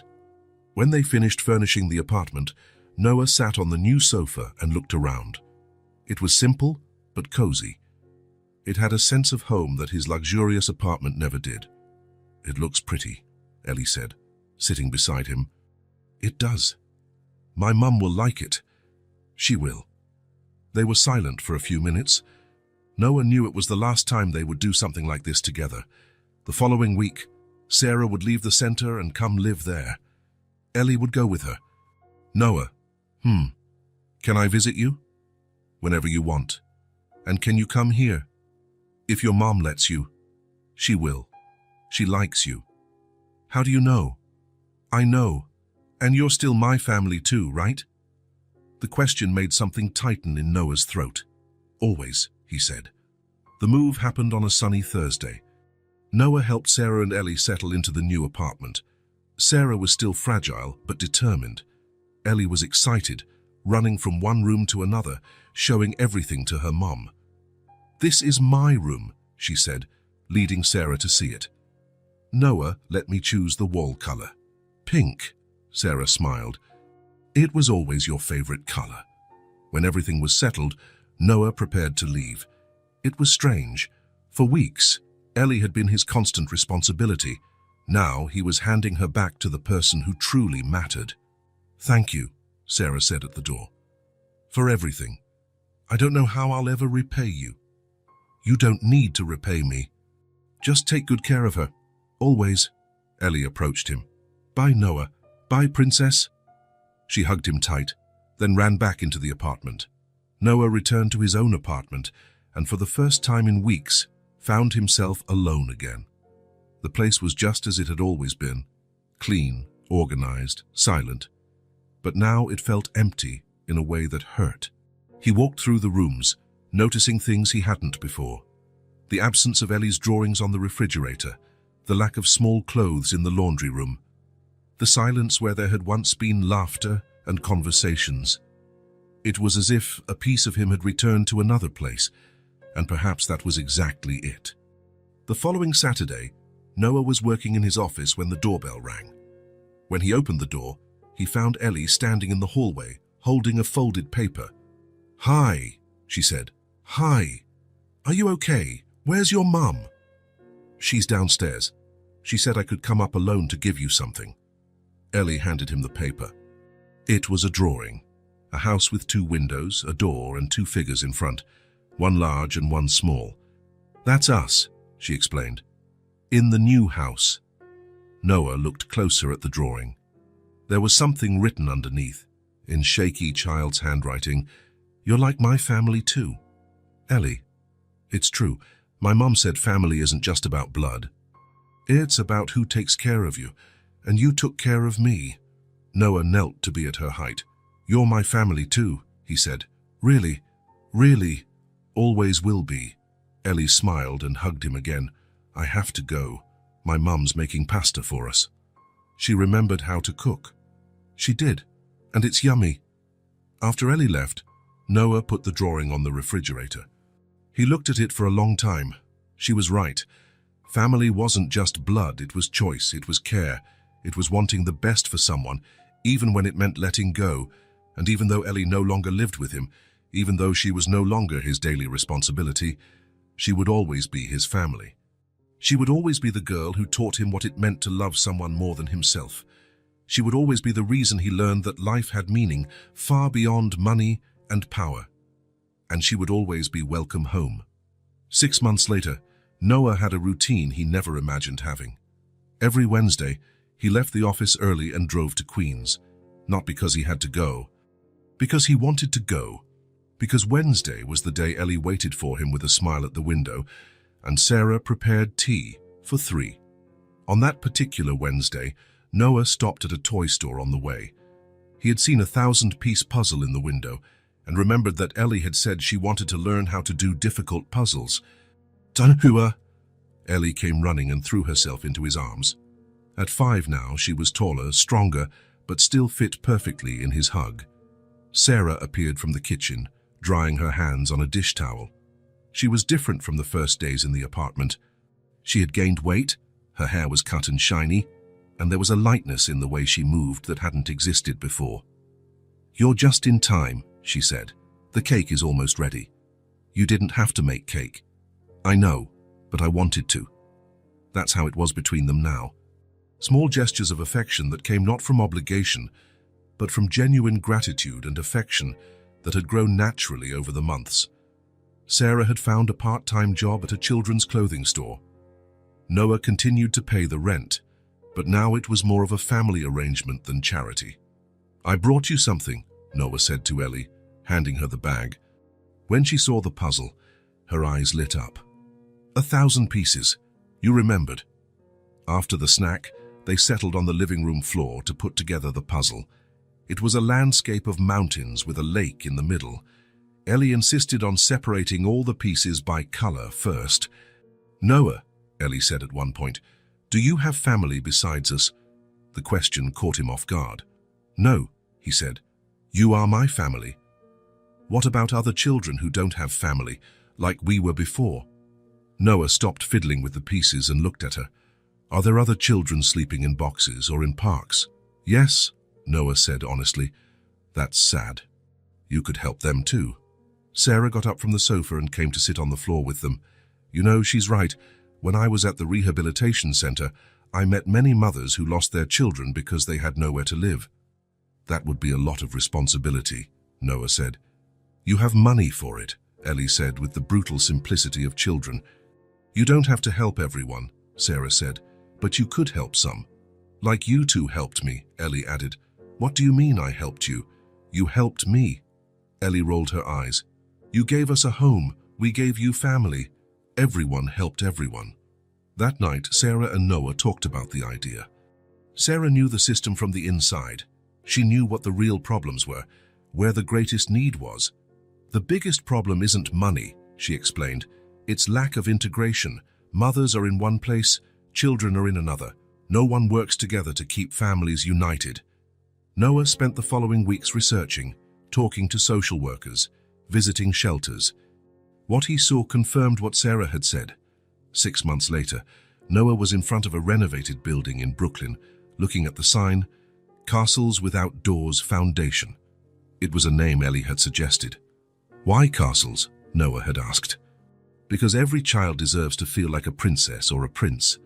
When they finished furnishing the apartment, Noah sat on the new sofa and looked around. It was simple, but cozy. It had a sense of home that his luxurious apartment never did. It looks pretty, Ellie said, sitting beside him. It does. My mum will like it. She will. They were silent for a few minutes. Noah knew it was the last time they would do something like this together. The following week, Sarah would leave the center and come live there. Ellie would go with her. Noah, can I visit you? Whenever you want. And can you come here? If your mom lets you. She will. She likes you. How do you know? I know. And you're still my family too, right? The question made something tighten in Noah's throat. Always, he said. The move happened on a sunny Thursday. Noah helped Sarah and Ellie settle into the new apartment. Sarah was still fragile, but determined. Ellie was excited, running from one room to another, showing everything to her mom. This is my room, she said, leading Sarah to see it. Noah let me choose the wall color. Pink, Sarah smiled. It was always your favorite color. When everything was settled, Noah prepared to leave. It was strange. For weeks, Ellie had been his constant responsibility. Now he was handing her back to the person who truly mattered. Thank you, Sarah said at the door. For everything. I don't know how I'll ever repay you. You don't need to repay me. Just take good care of her. Always. Ellie approached him. Bye, Noah. Bye, princess. She hugged him tight, then ran back into the apartment. Noah returned to his own apartment, and for the first time in weeks, found himself alone again. The place was just as it had always been, clean, organized, silent. But now it felt empty in a way that hurt. He walked through the rooms, noticing things he hadn't before. The absence of Ellie's drawings on the refrigerator, the lack of small clothes in the laundry room, the silence where there had once been laughter and conversations. It was as if a piece of him had returned to another place, and perhaps that was exactly it. The following Saturday, Noah was working in his office when the doorbell rang. When he opened the door, he found Ellie standing in the hallway, holding a folded paper. Hi, she said. Hi. Are you okay? Where's your mum? She's downstairs. She said I could come up alone to give you something. Ellie handed him the paper. It was a drawing. A house with 2 windows, a door, and 2 figures in front, one large and one small. That's us, she explained. In the new house. Noah looked closer at the drawing. There was something written underneath, in shaky child's handwriting. You're like my family too. Ellie, it's true. My mom said family isn't just about blood. It's about who takes care of you, and you took care of me. Noah knelt to be at her height. You're my family too, he said. Really, really, always will be. Ellie smiled and hugged him again. I have to go. My mum's making pasta for us. She remembered how to cook. She did, and it's yummy. After Ellie left, Noah put the drawing on the refrigerator. He looked at it for a long time. She was right. Family wasn't just blood, it was choice, it was care. It was wanting the best for someone, even when it meant letting go. And even though Ellie no longer lived with him, even though she was no longer his daily responsibility, she would always be his family. She would always be the girl who taught him what it meant to love someone more than himself. She would always be the reason he learned that life had meaning far beyond money and power. And she would always be welcome home. 6 months later, Noah had a routine he never imagined having. Every Wednesday, he left the office early and drove to Queens, not because he had to go, because he wanted to go, because Wednesday was the day Ellie waited for him with a smile at the window, and Sarah prepared tea for 3. On that particular Wednesday, Noah stopped at a toy store on the way. He had seen a 1,000-piece puzzle in the window and remembered that Ellie had said she wanted to learn how to do difficult puzzles. Tanhua! Ellie came running and threw herself into his arms. At 5 now, she was taller, stronger, but still fit perfectly in his hug. Sarah appeared from the kitchen, drying her hands on a dish towel. She was different from the first days in the apartment. She had gained weight, her hair was cut and shiny, and there was a lightness in the way she moved that hadn't existed before. You're just in time, she said. The cake is almost ready. You didn't have to make cake. I know, but I wanted to. That's how it was between them now. Small gestures of affection that came not from obligation, but from genuine gratitude and affection that had grown naturally over the months. Sarah had found a part-time job at a children's clothing store. Noah continued to pay the rent, but now it was more of a family arrangement than charity. I brought you something, Noah said to Ellie, handing her the bag. When she saw the puzzle, her eyes lit up. 1,000 pieces. You remembered. After the snack, they settled on the living room floor to put together the puzzle. It was a landscape of mountains with a lake in the middle. Ellie insisted on separating all the pieces by color first. Noah, Ellie said at one point, do you have family besides us? The question caught him off guard. No, he said. You are my family. What about other children who don't have family, like we were before? Noah stopped fiddling with the pieces and looked at her. Are there other children sleeping in boxes or in parks? Yes, Noah said honestly. That's sad. You could help them too. Sarah got up from the sofa and came to sit on the floor with them. You know, she's right. When I was at the rehabilitation center, I met many mothers who lost their children because they had nowhere to live. That would be a lot of responsibility, Noah said. You have money for it, Ellie said with the brutal simplicity of children. You don't have to help everyone, Sarah said, but you could help some. Like you two helped me, Ellie added. What do you mean I helped you? You helped me. Ellie rolled her eyes. You gave us a home. We gave you family. Everyone helped everyone. That night, Sarah and Noah talked about the idea. Sarah knew the system from the inside. She knew what the real problems were, where the greatest need was. The biggest problem isn't money, she explained. It's lack of integration. Mothers are in one place, children are in another. No one works together to keep families united. Noah spent the following weeks researching, talking to social workers, visiting shelters. What he saw confirmed what Sarah had said. 6 months later, Noah was in front of a renovated building in Brooklyn, looking at the sign, Castles Without Doors Foundation. It was a name Ellie had suggested. Why castles? Noah had asked. Because every child deserves to feel like a princess or a prince.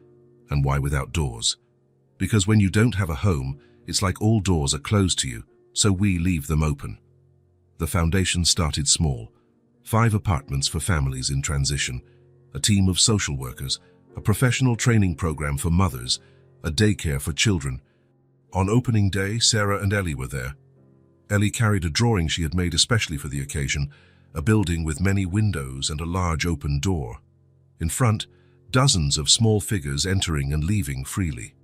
And why without doors? Because when you don't have a home, it's like all doors are closed to you, so we leave them open. The foundation started small. 5 apartments for families in transition, a team of social workers, a professional training program for mothers, a daycare for children. On opening day, Sarah and Ellie were there. Ellie carried a drawing she had made especially for the occasion, a building with many windows and a large open door. In front, dozens of small figures entering and leaving freely.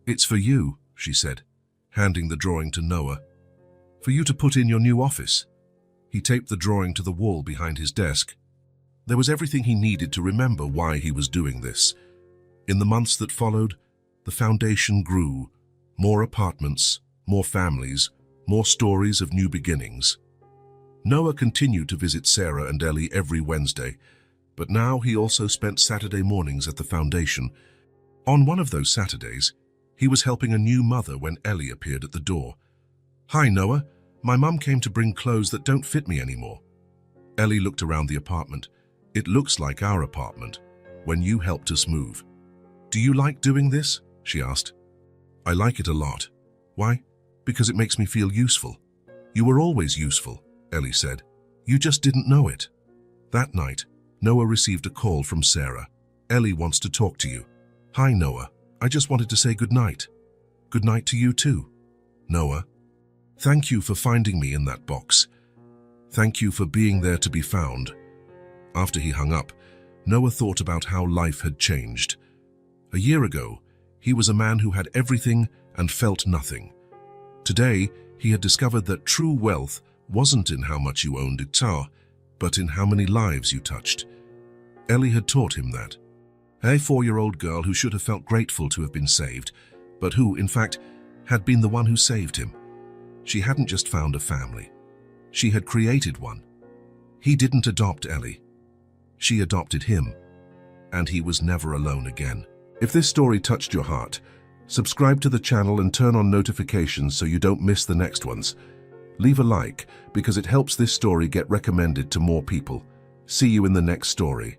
It's for you, she said, handing the drawing to Noah. For you to put in your new office. He taped the drawing to the wall behind his desk. There was everything he needed to remember why he was doing this. In the months that followed, the foundation grew. More apartments, more families, more stories of new beginnings. Noah continued to visit Sarah and Ellie every Wednesday, but now he also spent Saturday mornings at the foundation. On one of those Saturdays, he was helping a new mother when Ellie appeared at the door. Hi, Noah. My mum came to bring clothes that don't fit me anymore. Ellie looked around the apartment. It looks like our apartment, when you helped us move. Do you like doing this? She asked. I like it a lot. Why? Because it makes me feel useful. You were always useful, Ellie said. You just didn't know it. That night, Noah received a call from Sarah. Ellie wants to talk to you. Hi, Noah. I just wanted to say good night. Good night to you too. Noah, thank you for finding me in that box. Thank you for being there to be found. After he hung up, Noah thought about how life had changed. A year ago, he was a man who had everything and felt nothing. Today, he had discovered that true wealth wasn't in how much you owned guitar, but in how many lives you touched. Ellie had taught him that. A 4-year-old girl who should have felt grateful to have been saved, but who, in fact, had been the one who saved him. She hadn't just found a family. She had created one. He didn't adopt Ellie. She adopted him, and he was never alone again. If this story touched your heart, subscribe to the channel and turn on notifications so you don't miss the next ones. Leave a like because it helps this story get recommended to more people. See you in the next story.